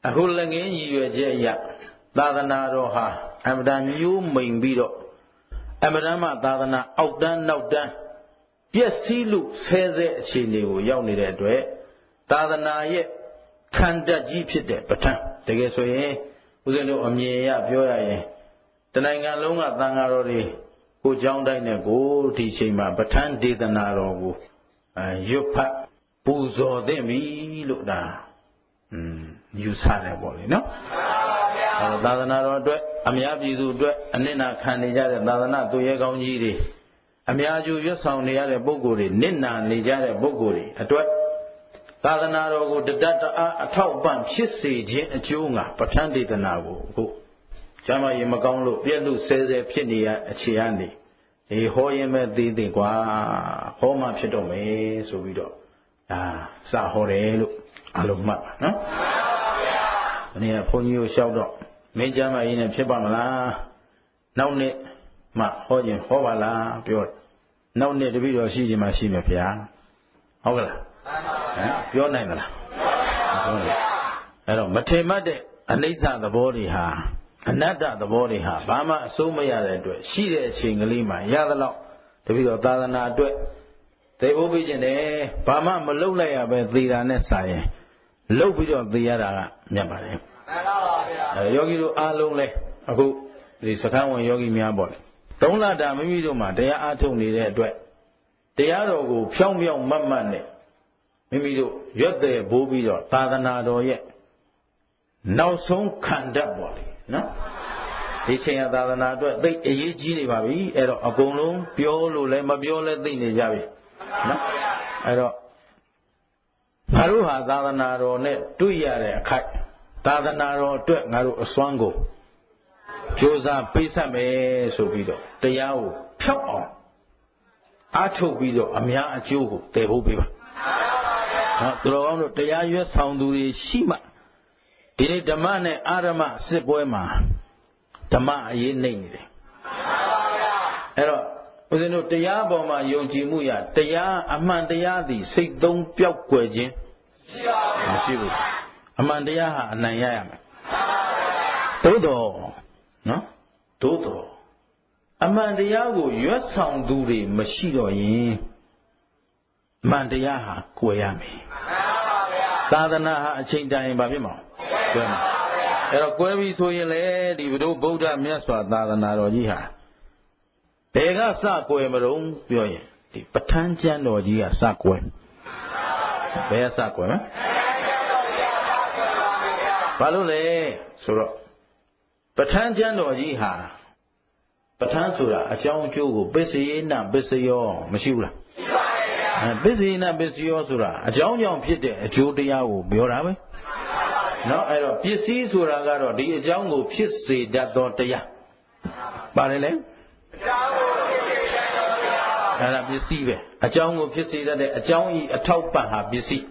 အခုလည်းငင်းရည်ရွယ်ချက်အရသာသနာတော်ဟာအမှန်တန်မျိုးမိန်ပြီးတော့အမှန်တမ်းမှသာသနာအောက်တန်းနောက်တန်းပျက်စီးလို့ဆဲဆဲအခြေအနေကိုရောက်နေတဲ့အတွက်သာသနာရဲ့ခန္ဓာကြီးဖြစ်တဲ့ပဋ္ဌာန်းတကယ်ဆိုရင်ဦးဇင်းတို့အမြင်ရပြောရရင်တနိုင်ငံလုံးကသံဃာတော်တွေကိုเจ้าတိုင်းနဲ့ကိုဒီချိန်မှာပဋ္ဌာန်းဒေသနာတော်ကိုရွတ်ဖတ်ပူဇော်သင့်ပြီလို့ဒါယူဆတယ်ပေါ့လေနော်သာသနာတော်အတွက်အများပြည်သူအတွက်အနစ်နာခံနေကြတဲ့သာသနာသူရဲကောင်းကြီးတွေအများကျူရွတ်ဆောင်နေရတဲ့ပုဂ္ဂိုလ်တွေနစ်နာနေကြတဲ့ပုဂ္ဂိုလ်တွေအတွက်သာသနာတော်ကိုတတတအားအထောက်ပံ့ဖြစ်စေခြင်းအကျိုးငါပဋ္ဌာန်းဒေသနာကိုအခုကျမ်းမာရေးမကောင်းလို့ပြည့်လို့ဆဲဆဲဖြစ်နေရအခြေအနေဟောရင်မဲ့သေးသေးကွာဟောမှဖြစ်တော့မယ်ဆိုပြီးတော့ဒါစဟောတယ်လို့အလုံးမှတ်ပါနော်။ဒီနေ့ဘုန်းကြီးကိုလျှောက်တော့မင်းကျမ်းမာရေးနဲ့ဖြစ်ပါမလား။နောက်နေ့မှဟောခြင်းဟောပါလားပြောတယ်။နောက်နေ့တပည့်တော်ရှိခြင်းမှရှိမယ်ဗျာ။ဟုတ်ကလား။ပြောနိုင်သလား။ပြောတယ်။အဲ့တော့မထင်မှတ်တဲ့အနိစ္စသဘောတွေဟာအနတ္တသဘောတွေဟာဘာမှအစိုးမရတဲ့အတွက်ရှိတဲ့အချိန်ကလေးမှာရသလောက်တပည့်တော်သာသနာအတွက်သေဖို့ပြီးကျင်တယ်ဘာမှမလုပ်လိုက်ရပဲသေတာနဲ့စာရင်လှုပ်ပြီးတော့သေရတာကမြတ်ပါတယ်မှန်ပါပါဗျာယောဂီတို့အားလုံးလဲအခုဒီစခန်းဝင်ယောဂီများပေါ့လေ၃လတာမိမိတို့မှာတရားအားထုတ်နေတဲ့အတွက်တရားတော်ကိုဖြောင်းဖြောင်းမတ်မတ်နဲ့မိမိတို့ရွတ်တဲ့ဘိုးပြီးတော့သာသနာတော်ရဲ့နောက်ဆုံးခံတတ်ပေါ့လေနော်ဒီချိန်ကသာသနာအတွက်သိအရေးကြီးနေပါပြီအဲ့တော့အကုန်လုံးပြောလို့လည်းမပြောလည်းသိနေကြပြီနော်အဲ့တော့ငါတို့ဟာသာသနာတော်နဲ့တွေ့ရတဲ့အခိုက်သာသနာတော်အတွက်ငါတို့အစွမ်းကိုကြိုးစားပေးဆက်မယ်ဆိုပြီးတော့တရားကိုဖြောက်အောင်အားထုတ်ပြီးတော့အများအကျိုးကိုတည်ဖို့ပေးပါနော်သူတော်ကောင်းတို့တရားရွတ်ဆောင်သူတွေရှိမှဒီနေ့ဓမ္မနဲ့အာရမစစ်ပွဲမှာဓမ္မအရေးနှိမ့်နေတယ်အဲ့တော့ဦးဇင်းတို့တရားပေါ်မှာယုံကြည်မှုရတရားအမှန်တရားသည်စိတ်သုံးပျောက်ကွယ်ခြင်းမရှိဘူးအမှန်တရားဟာအနိုင်ရရမယ်သို့တော်နော်သို့တော်အမှန်တရားကိုရွတ်ဆောင်သူတွေမရှိတော့ရင်အမှန်တရားဟာကွယ်ရမယ်သာသနာဟာအချိန်တန်ရင်ဘာဖြစ်မှာကွယ်မှာအဲ့တော့ကွယ်ပြီဆိုရင်လေဒီဘုဒ္ဓဗုဒ္ဓမြတ်စွာသာသနာတော်ကြီးဟာဘယ်ကစကွယ်မလို့ပြောရင်ဒီပဋ္ဌာန်းကျမ်းတော်ကြီးကစကွယ်ဘယ်ကစကွယ်မလဲဘာလို့လဲဆိုတော့ပဋ္ဌာန်းကျမ်းတော်ကြီးဟာပဋ္ဌာန်းဆိုတာအကြောင်းအကျိုးကိုပစ္စယေနပစ္စယောမရှိဘူးလားပစ္စယေနပစ္စယောဆိုတာအကြောင်းကြောင့်ဖြစ်တဲ့အကျိုးတရားကိုပြောတာပဲနော်အဲ့တော့ပစ္စည်းဆိုတာကတော့ဒီအကြောင်းကိုဖြစ်စေတတ်သောတရားပါတယ်လေအဲ့ဒါပစ္စည်းပဲအကြောင်းကိုဖြစ်စေတတ်တဲ့အကြောင်းဤအထောက်ပံ့ဟာပစ္စည်း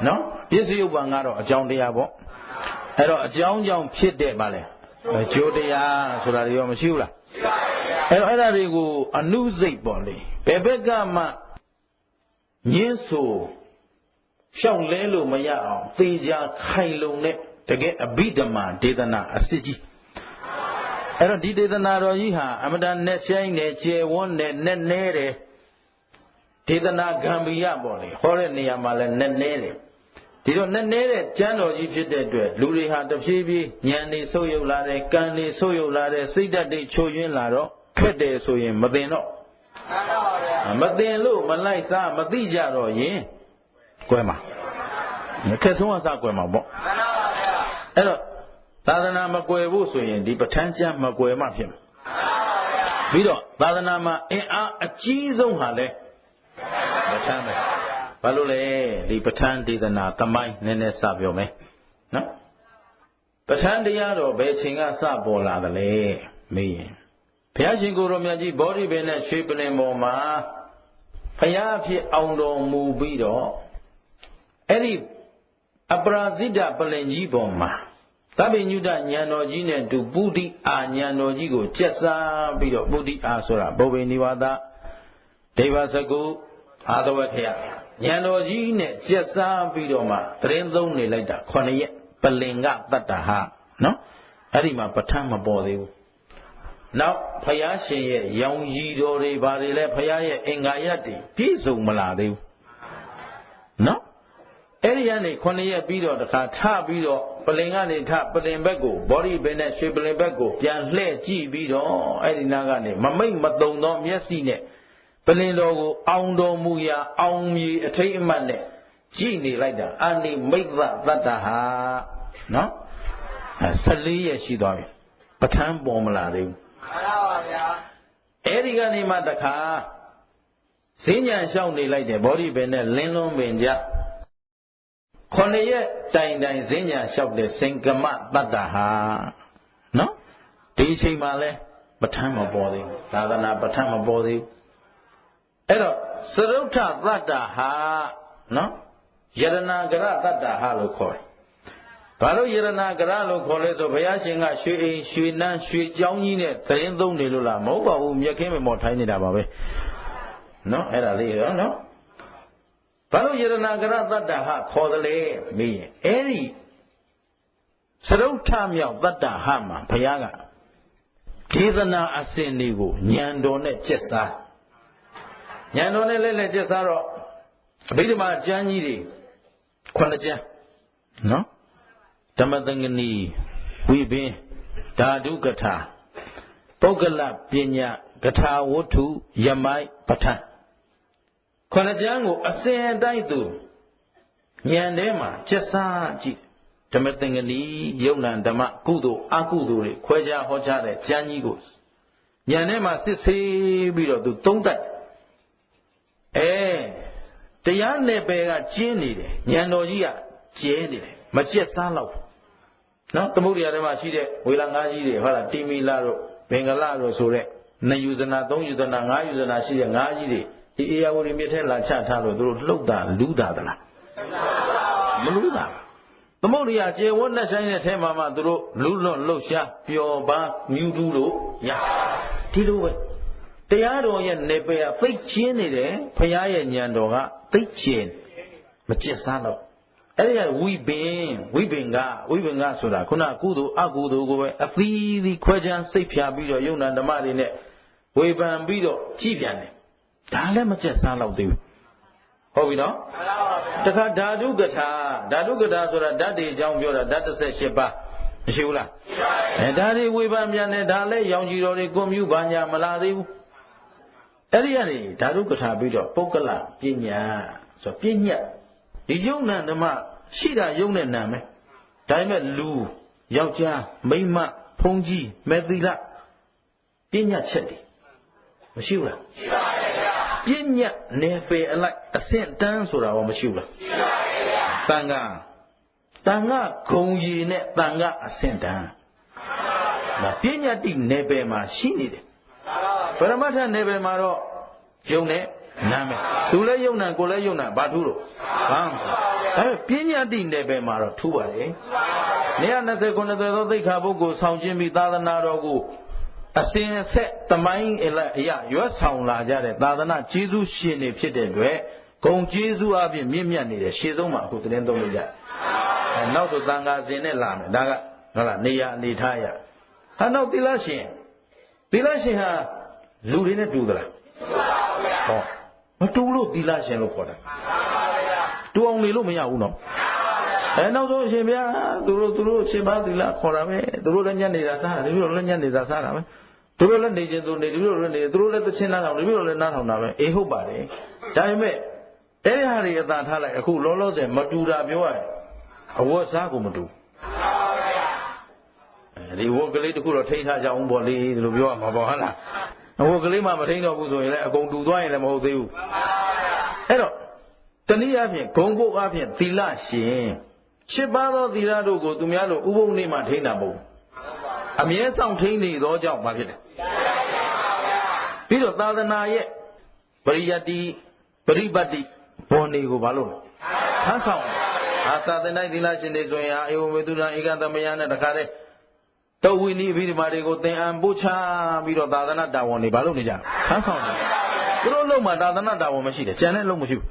နော်ပစ္စည်းဥပ္ပံကတော့အကြောင်းတရားပေါ့အဲ့တော့အကြောင်းကြောင့်ဖြစ်တဲ့ဗာလဲအကျိုးတရားဆိုတာတွေရောမရှိဘူးလားအဲ့တော့အဲ့ဒါတွေကိုအနုစိတ်ပေါ့လေဘယ်ဘက်ကမှညင်းဆိုရှောက်လဲလို့မရအောင်သေချာခိုင်လုံတဲ့တကယ်အဘိဓမ္မာဒေသနာအစစ်ကြီးအဲ့တော့ဒီဒေသနာတော်ကြီးဟာအမတန်နဲ့ဆိုင်နဲ့ကျယ်ဝန်းနဲ့နဲ့နဲတယ်ဒေသနာဂံဘီယပေါ့လေဟောတဲ့နေရာမှာလည်းနဲ့နဲတယ်ဒီတော့နဲ့နဲတဲ့ကျမ်းတော်ကြီးဖြစ်တဲ့အတွက်လူတွေဟာတဖြည်းဖြည်းဉာဏ်တွေဆုပ်ယုပ်လာတယ်ကံတွေဆုပ်ယုပ်လာတယ်စိတ်ဓာတ်တွေချိုယွင်းလာတော့ခက်တယ်ဆိုရင်မသိတော့မသိလို့မလိုက်စားမသိကြတော့ရင်ကွယ်မှာခက်ဆုံးအစကွယ်မှာပေါ့အဲ့တော့သာသနာမကွယ်ဖို့ဆိုရင်ဒီပဋ္ဌာန်းကျမ်းမကွယ်မှဖြစ်မှာပြီးတော့သာသနာမှာအင်အားအကြီးဆုံးဟာလဲပဋ္ဌာန်းပဲဘာလို့လဲဒီပဋ္ဌာန်းဒေသနာသမိုင်းနည်းနည်းစပြောမယ်နော်ပဋ္ဌာန်းတရားတော်ဘယ်ချိန်ကစပေါ်လာသလဲမေးရင်ဘုရားရှင်ကိုယ်တော်မြတ်ကြီးဗောဓိပင်နဲ့ရွှေပလင်ပေါ်မှာဘုရားဖြစ်အောင်တော်မူပြီးတော့အဲ့ဒီအပရာဇိတပလင်ကြီးပေါ်မှာသဗ္ဗညုတဉာဏ်တော်ကြီးနဲ့တူပုဒ္ဓိအာဉာဏ်တော်ကြီးကိုကျက်စားပြီးတော့ပုဒ္ဓိအာဆိုတာဘုဗ္ဗေနိဝါဒဒေဝစကုအာသဝခေယဉာဏ်တော်ကြီးနဲ့ကျက်စားပြီးတော့မှသတင်းသုံးနေလိုက်တာ9ရက် ပလင်္ဂတတ္တဟနော်အဲ့ဒီမှာပဋ္ဌာန်းမပေါ်သေးဘူးနောက်ဘုရားရှင်ရဲ့ရောင်ရည်တော်တွေဘာတွေလဲဘုရားရဲ့အင်္ဂါရပ်တွေပြည့်စုံမလာသေးဘူးနော်အဲ့ဒီကနေ9ရက်ပြီးတော့တခါထပြီးတော့ပလင်ကနေထပလင်ဘက်ကိုဘောဓိပင်နဲ့ရွှေပလင်ဘက်ကိုပြန်လှည့်ကြည့်ပြီးတော့အဲ့ဒီနာကနေမမိတ်မတုံသောမျက်စိနဲ့ပလင်တော်ကိုအောင်တော်မူရာအောင်မြေအထိတ်အမှတ်နဲ့ကြည့်နေလိုက်တာအာနိမိတ်သတတ္တဟာနော်14ရက်ရှိသွားပြီပဋ္ဌာန်းပေါ်မလာသေးဘူးမှန်ပါဗျာအဲ့ဒီကနေမှတခါဈဉ္ညာလျှောက်နေလိုက်တယ်ဘောဓိပင်နဲ့လင်းလုံးပင်ကြ9ရက်တိုင်တိုင်ဈဉ္ညာလျှောက်တဲ့စင်္ကမတတ္တဟာနော်ဒီအချိန်မှာလဲပဋ္ဌာန်းမပေါ်သေးဘူးသာသနာပဋ္ဌာန်းမပေါ်သေးဘူးအဲ့တော့စရုဋ္ဌတတ္တဟာနော်ယရဏဂရတတ္တဟာလို့ခေါ်တယ်ဘာလို့ယရဏဂရလို့ခေါ်လဲဆိုဘုရားရှင်ကရွှေအိမ်ရွှေနန်းရွှေကျောင်းကြီးနဲ့သတင်းသုံးနေလို့လားမဟုတ်ပါဘူးမြက်ခင်းမမော်ထိုင်းနေတာပါပဲနော်အဲ့ဒါလေးရောနော်ဘာလို့ယရဏဂရတတ္တဟာခေါ်တယ်လဲမေးရင်အဲ့ဒီစရုဋ္ဌမြောက်တတ္တဟာမှာဘုရားကဒေသနာအစဉ်တွေကိုဉာဏ်တော်နဲ့ကျက်စားဉာဏ်တော်နဲ့လဲကျက်စားတော့အဘိဓမ္မာကျမ်းကြီးတွေ9ကျမ်းနော်ဓမ္မသင်္ကနီဝိပင်ဓာတုကထာပုဂ္ဂလပညာကထာဝတ္ထုယမိုက်ပဋ္ဌာန်း9ကျမ်းကိုအစဉ်အတိုင်းသူဉာဏ်ထဲမှာကျက်စားကြည့်ဓမ္မသင်္ကနီယုံနံဓမ္မကုသိုလ်အကုသိုလ်တွေခွဲခြားဟောကြားတဲ့ကျမ်းကြီးကိုဉာဏ်ထဲမှာစစ်ဆေးပြီးတော့သူသုံးသပ်တရားနယ်ပယ်ကကျင်းနေတယ်ဉာဏ်တော်ကြီးကကျဲနေတယ်မကျက်စားတော့နော်သမုဒ္ဒရာထဲမှာရှိတဲ့ဝေလာငါးကြီးတွေဟုတ်လားတိမီလာတို့ဘင်္ဂလတို့ဆိုတဲ့2ယူဇနာ3ယူဇနာ5ယူဇနာရှိတဲ့ငါးကြီးတွေဒီအေယာဝတီမြစ်ထဲလာချထားလို့သူတို့လှုပ်တာလူးတာသလားမလူးတာသမုဒ္ဒရာကျေဝတ်နဲ့ဆိုင်တဲ့ထဲမှာမှသူတို့လူးလွတ်လှုပ်ရှားပျော်ပါမြူးတူးလို့ရဒီလိုပဲတရားတော်ရဲ့နေပယ်သိချင်းနေတယ်ဘုရားရဲ့ဉာဏ်တော်ကသိချင်းမကျက်စားတော့အဲ့ဒီကဝိပင်ကဆိုတာခုနကုသိုလ်အကုသိုလ်ကိုပဲအသီးသီးခွဲခြားစိတ်ဖြာပြီးတော့ယုံနာဓမ္မတွေနဲ့ဝေဖန်ပြီးတော့ကြည်ပြန်တယ်ဒါလည်းမကျက်စားတော့သေးဘူးဟုတ်ပြီနော်တခါဓာတုကထာဆိုတာဓာတ်တွေအကြောင်းပြောတာဓာတ်18ပါးမရှိဘူးလားဒါတွေဝေဖန်ပြန်တယ်ဒါလည်းရောင်ကြီးတော်တွေကွန်မြူဘာညာမလာသေးဘူးအဲ့ဒီကနေဓာတုကထာပြီးတော့ပုဂ္ဂလပညာဆိုပညာဒီယုံနာဓမ္မရှိတာယုံနဲ့နာမယ်ဒါပေမဲ့လူယောက်ျားမိန်းမဖုန်ကြီးမေသီလပညာချက်တွေမရှိဘူးလားရှိပါရဲ့ဗျာပညာနယ်ပယ်အလိုက်အဆင့်တန်းဆိုတာရောမရှိဘူးလားရှိပါရဲ့ဗျာတန်ခါဂုံရည်နဲ့တန်ခါအဆင့်တန်းဒါပညာတိနယ်ပယ်မှာရှိနေတယ်ပရမတ္ထနယ်ပယ်မှာတော့ယုံနဲ့နာမယ်သူလည်းယုံနာကိုလည်းယုံနာဘာထူးလို့ဘာမှဒါပေမဲ့ပညာတိနယ်ပယ်မှာတော့ထူးပါလေ129သွယ်သောသိက္ခာပုဂ္ဂိုလ်ဆောင်ခြင်းပြီးသာသနာတော်ကိုအစဉ်အဆက်တမိုင်းအရာရွတ်ဆောင်လာကြတဲ့သာသနာကျေးဇူးရှင်တွေဖြစ်တဲ့အတွက်ဂုံကျေးဇူးအပြင်မြင့်မြတ်နေတယ်ရှေ့ဆုံးမှာအခုသတင်းသုံးလို့ရနောက်ဆိုသံဃာစဉ်နဲ့လာမယ်ဒါကဟုတ်လားနေရအနေထားရဟာနောက်သီလရှင်ဟာလူတွေနဲ့တူသလားဟောမတူလို့သီလရှင်လို့ခေါ်တာတူအောင်နေလို့မရဘူးနော်နောက်ဆုံးအရှင်ဗျာသူတို့ရှင်ပါသီလခေါ်တာပဲသူတို့လည်းညက်နေတာစားတာဒီလိုလည်းညက်နေတာစားတာပဲသူတို့လည်းနေခြင်းသူနေဒီလိုလည်းနေသူတို့လည်းသချင်းနားထောင်ဒီလိုလည်းနားထောင်တာပဲအေးဟုတ်ပါတယ်ဒါပေမဲ့အဲ့ဒီဟာတွေအသာထားလိုက်အခုလောလောဆယ်မတူတာပြောရရင်အဝတ်စားကိုမတူဒီဝတ်ကလေးတခုတော့ထိန်းထားကြအောင်ပေါ့လေဒီလိုပြောရမှာပေါ့ဟုတ်လားအဝတ်ကလေးမှမထိန်းတော့ဘူးဆိုရင်လည်းအကုန်တူသွားရင်လည်းမဟုတ်သေးဘူးအဲ့တော့တနည်းအားဖြင့်ဂုံပုတ်အားဖြင့်သီလရှင်7ပါးသောသီလတို့ကိုသူများတို့ဥပုံနေ့မှထိန်းတာမဟုတ်အမြဲဆောင်ထိန်းနေသောကြောင့်ဘာဖြစ်လဲပြီးတော့သာသနာရဲ့ပရိယတ္တိပရိပတ်တိဘောနေကိုဘာလို့ထမ်းဆောင်အာသာသနာသီလရှင်တွေဆိုရင်အေဝမေတုနာဧကသမယနဲ့တခါတည်းတောဝိနည်းအဘိဓမ္မာတွေကိုသင်အံပို့ချပြီးတော့သာသနာတာဝန်တွေဘာလို့နေကြထမ်းဆောင်တယ်သူတို့လုံးမှာသာသနာတာဝန်မရှိတယ်ကျန်တဲ့လုံးမရှိဘူး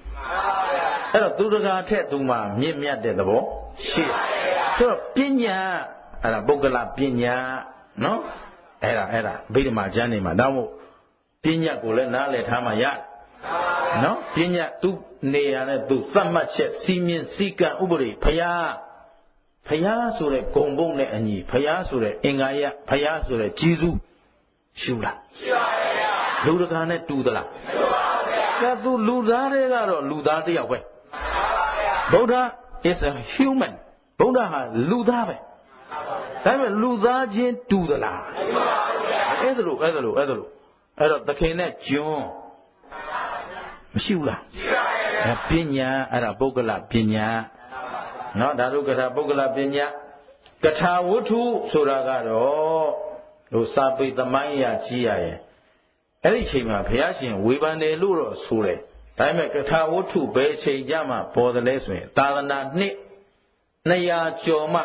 အဲ့တော့သူတကာထက်သူမှာမြင့်မြတ်တဲ့သဘောရှိတယ်သူ ဆိုပညာအဲ့ဒါပုဂ္ဂလပညာနော်အဲ့ဒါဗိဓမာကျမ်းနေမှာဒါမို့ပညာကိုလည်းနားလည်ထားမှရနော်ပညာသူနေရတဲ့သူသတ်မှတ်ချက်စီမင်းစည်းကမ်းဥပဒေဖျားဆိုတဲ့ဂုံပုံနဲ့အညီဖျားဆိုတဲ့အင်္ဂါရဖျားဆိုတဲ့ကြီးစုရှုလားရှုပါဗျာလူတကာနဲ့တူသလားရှုပါဗျာကဲသူလူသားတွေကတော့လူသားတစ်ယောက်ပဲမှန်ပါဗျာဗုဒ္ဓ is a human ဗုဒ္ဓဟာလူသားပဲဒါပေမဲ့လူသားချင်းတူသလားမတူပါဘူးဗျာအဲ့ဒါလို့အဲ့တော့သခင်နဲ့ကျွန်းမရှိဘူးလားရှိပါရဲ့ပညာအဲ့ဒါပုဂ္ဂလပညာနော်ဒါတို့ကထာပုဂ္ဂလပညာကထာဝတ္ထုဆိုတာကတော့တို့စာပေသမိုင်းအရာကြီးရရဲ့အဲ့ဒီချိန်မှာဘုရားရှင်ဝေဖန်တယ်လို့တော့ဆိုတယ်ဒါပေမဲ့ကထာဝတ္ထုဘယ်ချိန်ကြမှာပေါ်တယ်လဲဆိုရင်သာသနာနှစ်200ကျော်မှ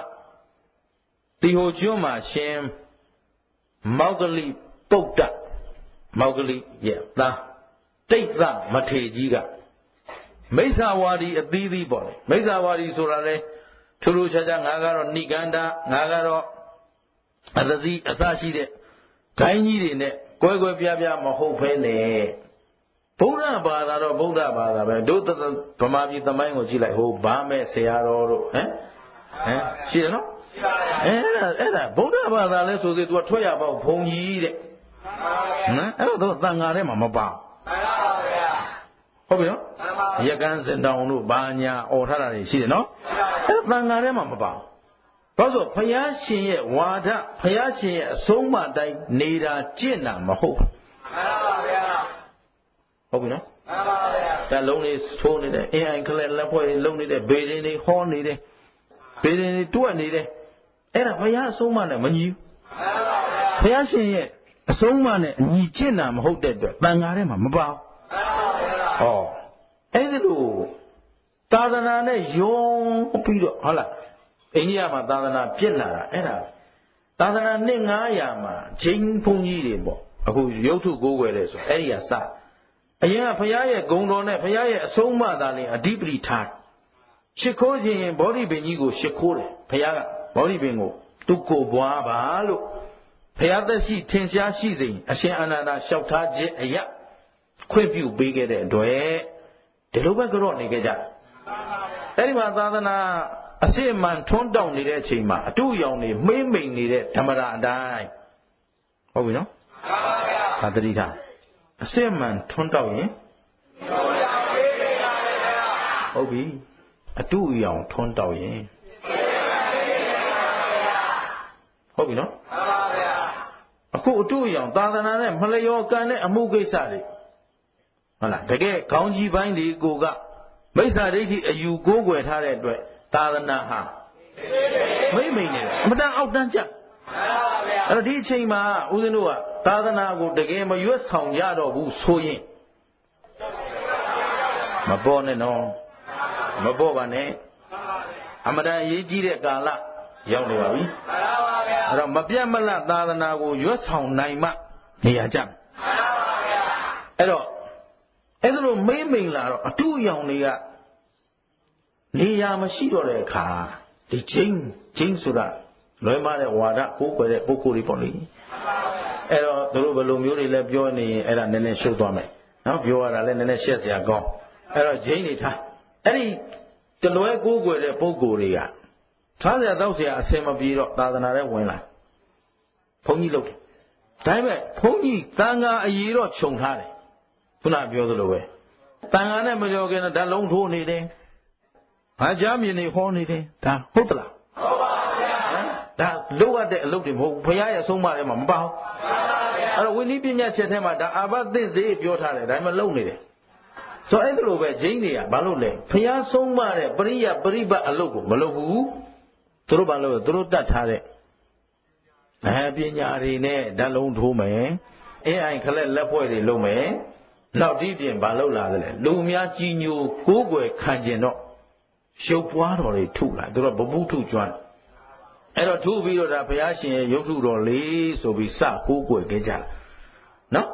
တီဟိုကျွန်းမှာရှင်မောဂလိပုဒ္ဒမောဂလိရဲ့သားတိတ်သမထေကြီးကမိစ္ဆာဝါဒီအသီးသီးပေါ့လေမိစ္ဆာဝါဒီဆိုတာလေထူးထူးခြားခြားငါကတော့ဏိကန္ဒငါကတော့အသစီအစရှိတဲ့ဂိုင်းကြီးတွေနဲ့ကွဲကွဲပြားပြားမဟုတ်ဖဲနဲ့ဗုဒ္ဓဘာသာတော့ဗုဒ္ဓဘာသာပဲတို့ဗမာပြည်သမိုင်းကိုကြည့်လိုက်ဟိုဗာမဲ့ဆရာတော်တို့ဟမ်ရှိတယ်နော်အဲ့ဒါဗုဒ္ဓဘာသာလဲဆိုသေး तू ကထွက်ရပေါ့ဘုံကြီးတဲ့နော်အဲ့တော့သံဃာထဲမှာမပါဟုတ်ပြီနော်ရကန်းစင်တောင်တို့ဘာညာអော်ထားတာတွေရှိတယ်နော်အဲ့သံဃာထဲမှာမပါဘာလို့ဘုရားရှင်ရဲ့ဝါဒဘုရားရှင်ရဲ့အဆုံးအမတိုင်းနေတာကျင့်တာမဟုတ်ဘူးမှန်ပါဗျာဟုတ်ပြီနော်မှန်ပါဗျာဒါလုံးလေးထိုးနေတယ်အင်းအိုင်ခလက်လက်ဖွဲ့လုံးနေတဲ့ဘေဒင်းတွေဟောနေတယ်ဘေဒင်းတွေတွက်နေတယ်အဲ့ဒါဘုရားအဆုံးအမနဲ့မညီဘူးမှန်ပါဗျာဘုရားရှင်ရဲ့အဆုံးအမနဲ့အညီကျင့်တာမဟုတ်တဲ့အတွက်သံဃာထဲမှာမပါဘူးမှန်ပါဗျာဟောအဲ့ဒီလိုသာသနာနဲ့ယုံပြီးတော့ဟုတ်လားအိန္ဒိယမှာသာသနာပြစ်လာတာအဲ့ဒါသာသနာနှစ်900မှာဂျိန်းဘုန်းကြီးတွေပေါ့အခုရုပ်ထုကိုးကွယ်တယ်ဆိုအဲ့ဒီကစအရင်ကဘုရားရဲ့ဂုဏ်တော်နဲ့ဘုရားရဲ့အဆုံးအမသာလင်အဓိပတိထားရှ िख ိုးခြင်းဗောဓိပင်ကြီးကိုရှ िख ိုးတယ်ဘုရားကဗောဓိပင်ကိုသူကိုဘွားပါလို့ဘုရားသက်ရှိထင်ရှားရှိစဉ်အရှင်အာနန္ဒာလျှောက်ထားခြင်းအရာခွင့်ပြုပေးခဲ့တဲ့အတွက်ဒီလိုပဲကြော့နေကြကြအဲ့ဒီမှာသာသနာအစစ်အမှန်ထွန်းတောက်နေတဲ့အချိန်မှာအတူရောင်နေမှိမ့်မိန်နေတဲ့ဓမ္မရာအတိုင်းဟုတ်ပြီနော်မှန်ပါဗျာသာတတိထားအစစ်အမှန်ထွန်းတောက်ရင်ဟုတ်ပြီအတူရောင်ထွန်းတောက်ရင်ဟုတ်ပြီနော်မှန်ပါဗျာအခုအတူရောင်သာသနာနဲ့မလျော်ကန်တဲ့အမှုကိစ္စတွေဟုတ်လားတကယ်ခေါင်းကြီးပိုင်းတွေကိုကမိစ္ဆာဒိဋ္ဌိအယူကိုးကွယ်ထားတဲ့အတွက်သာသနာဟာမိမ့်မိန်နေတယ်အမတန်အောက်တန်းကျအဲ့တော့ဒီအချိန်မှာဦးဇင်းတို့ကသာသနာကိုတကယ်မရွတ်ဆောင်ကြတော့ဘူးဆိုရင်မပေါ်နဲ့နော်မပေါ်ပါနဲ့အမတန်အရေးကြီးတဲ့ကာလရောက်နေပါပြီအဲ့တော့မပြတ်မလတ်သာသနာကိုရွတ်ဆောင်နိုင်မှနေရာကျအဲ့တော့အဲ့ဒါလိုမိမ့်မိန်လာတော့အတူရောင်တွေကနေရာမရှိတော့တဲ့အခါဒီချင်းဆိုတာလွယ်မတဲ့ဝါဒကိုးကွယ်တဲ့ပုဂ္ဂိုလ်တွေပေါ့လေအဲ့တော့သူတို့ဘယ်လိုမျိုးတွေလဲပြောနေရင်အဲ့ဒါနည်းနည်းရှုပ်သွားမယ်နော်ပြောရတာလည်းနည်းနည်းရှက်စရာကောင်းအဲ့တော့ချင်းတွေထားအဲ့ဒီတလွဲကိုးကွယ်တဲ့ပုဂ္ဂိုလ်တွေကထားစရာတောက်စရာအစင်မပြေတော့သာသနာထဲဝင်လာဘုန်းကြီးလုပ်တယ်ဒါပေမဲ့ဘုန်းကြီးသံဃာအရေးတော့ခြုံထားတယ်ခုနပြောသလိုပဲတန်ခါနဲ့မကြောခင်ဓာတ်လုံးထိုးနေတယ်။ဘာကြားမြင်နေဟောနေတယ်ဒါဟုတ်သလား။ဟုတ်ပါဗျာ။ဒါလုပ်ရတဲ့အလုပ်တွေမဟုတ်ဘူး။ဘုရားရဲ့အဆုံးအမထဲမှာမပါဘူး။မှန်ပါဗျာ။အဲ့တော့ဝိနည်းပညာချက်ထဲမှာဒါအာဘသင့်စေပြောထားတယ်ဒါမှမလုပ်နေတယ်။ဆိုအဲ့ဒါလိုပဲဂျိန်းတွေကဘာလို့လဲ။ဘုရားဆုံးမတဲ့ပရိယပရိပတ်အလုပ်ကိုမလုပ်ဘူး။သူတို့ဘာလို့လဲ။သူတို့တတ်ထားတဲ့ပညာတွေနဲ့ဓာတ်လုံးထိုးမယ်။အင်းအိုင်ခလက်လက်ဖွဲ့တွေလုပ်မယ်။နောက်ဒီပြင်ဘာလုပ်လာသလဲလူများကြီးညိုကိုးကွယ်ခံကျင်တော့ရုပ်ပွားတော်တွေထုလာသူတို့ဗပုထုကျွမ်းအဲ့တော့ထုပြီးတော့ဒါဘုရားရှင်ရဲ့ရုပ်ထုတော်လေးဆိုပြီးစကိုးကွယ်ခဲ့ကြတာနော်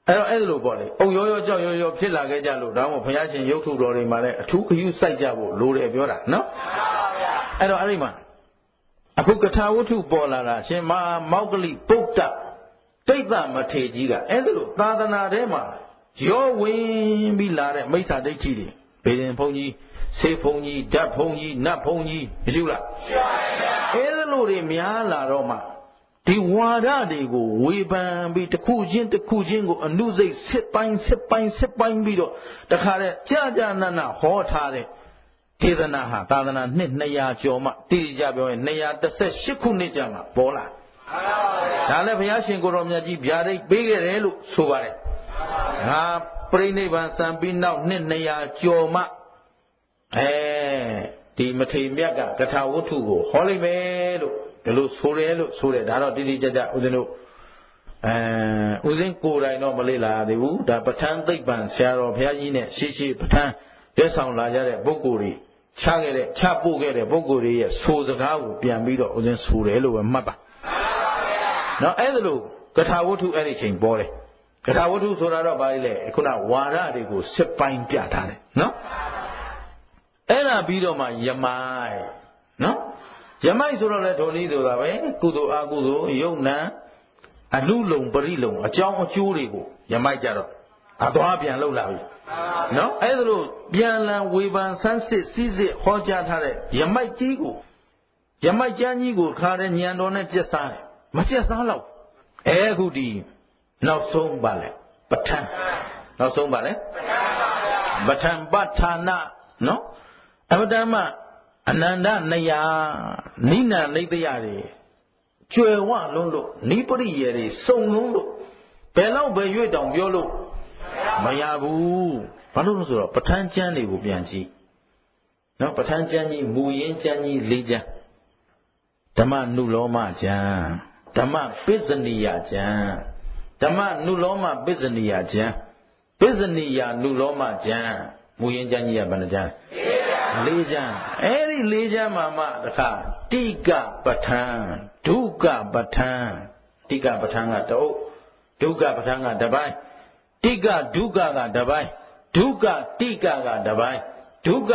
အဲ့လိုပေါ့လေအုံရောကြောက်ရောဖြစ်လာခဲ့ကြလို့ဒါမှမဟုတ်ဘုရားရှင်ရုပ်ထုတော်တွေမှာလည်းအထူးဂရုစိုက်ကြဖို့လိုတယ်ပြောတာနော်အဲ့တော့အဲ့ဒီမှာ အခုကထာဝတ္ထုပေါ်လာတာရှင်မမောက္ကလိပုဒ္ဒတိတ်သမထေကြီးကအဲ့ဒါလို့သာသနာထဲမှာရောဝင်ပြီးလာတဲ့မိစ္ဆာဒိဋ္ဌိတွေဘေရင်ဘုန်းကြီးဆေးဘုန်းကြီးဓာတ်ဘုန်းကြီးနတ်ဘုန်းကြီးမရှိဘူးလားရှိပါဘူးအဲ့ဒါလို့တွေများလာတော့မှဒီဝါဒတွေကိုဝေဖန်ပြီးတစ်ခုချင်းတစ်ခုချင်းကိုအနုစိတ်စစ်ပိုင်းပြီးတော့တခါတည်းကြာနာဟောထားတဲ့ဒေသနာဟာသာသနာနှစ်200ကျော်မှတိတိကျပြောရင်218ခုနှစ်ကြာမှပေါ်လာဒါလည်းဘုရားရှင်ကိုတော်မြတ်ကြီးဗျာဒိတ်ပေးခဲ့တယ်လို့ဆိုပါတယ်ငါပြိဋိဘံစံပြီးနောက်နှစ်200ကျော်မှဒီမထေမြတ်ကကထာဝတ္ထုကိုဟောလိုက်မယ်လို့ဒီလိုဆိုတယ်ဒါတော့တိတိကျကျဦးဇင်းတို့ဦးဇင်းကိုယ်တိုင်တော့မလေ့လာသေးဘူးဒါပဋ္ဌာန်းသိပ္ပံဆရာတော်ဘုရားကြီးနဲ့ရှေ့ပဋ္ဌာန်းလက်ဆောင်လာကြတဲ့ပုဂ္ဂိုလ်တွေချပို့ခဲ့တဲ့ပုဂ္ဂိုလ်တွေရဲ့ဆိုစကားကိုပြန်ပြီးတော့ဦးဇင်းဆိုတယ်လို့ပဲမှတ်ပါနော်အဲ့ဒါလို့ကထာဝတ္ထုအဲ့ဒီချိန်ပေါ်တယ်ကထာဝတ္ထုဆိုတာတော့ဘာလဲခုနဝါဒတွေကိုစစ်ပိုင်းပြထားတယ်နော်အဲ့ဒါပြီးတော့မှယမိုက်နော်ယမိုက်ဆိုတော့လေဒုနည်းဆိုတာပဲကုသိုလ်အကုသိုလ်ယုတ်နံအနုလုံပရိလုံအကြောင်းအကျိုးတွေကိုယမိုက်ကြတော့အသွားပြန်လှုပ်လာပြီနော်အဲ့ဒါလို့ပြန်လန်ဝေဖန်ဆန်းစစ်စည်းစစ်ဟောကြားထားတဲ့ယမိုက်ကြီးကိုယမိုက်ကျမ်းကြီးကိုခါတဲ့ညံတော်နဲ့ကျက်စားတယ်မကျက်စားတော့အခုဒီနောက်ဆုံးပါလေပဋ္ဌာန်းနောက်ဆုံးပါလေပဋ္ဌာန်းပဋ္ဌာနာနော်အမတမအနန္တနယနိနံလိတ္တရတွေကျွယ်ဝလုံးလို့နိပရိယေတွေစုံလုံးလို့ဘယ်တော့ပဲရွေ့တောင်ပြောလို့မရဘူးဘာလို့လဲဆိုတော့ပဋ္ဌာန်းကျမ်းတွေကိုပြန်ကြည့်နော်ပဋ္ဌာန်းကျမ်းကြီးမူရင်းကျမ်းကြီး၄ကျမ်းဓမ္မနုလောမကျမ်းဓမ္မပစ္စနိယကျမ်းဓမ္မနုလောမပစ္စနိယကျမ်းပစ္စနိယနုလောမကျမ်းမူရင်းကျမ်းကြီးကဘယ်နှကျမ်း၄ကျမ်းအဲ့ဒီ၄ကျမ်းမှာမှတခါတိကပဋ္ဌာန်းဒုက္ခပဋ္ဌာန်းတိကပဋ္ဌာန်းကတအုပ်ဒုက္ခပဋ္ဌာန်းကတစ်ပိုင်းတိကဒုက္ခကတစ်ပိုင်းဒုက္ခတိကကတစ်ပိုင်းဒုက္ခ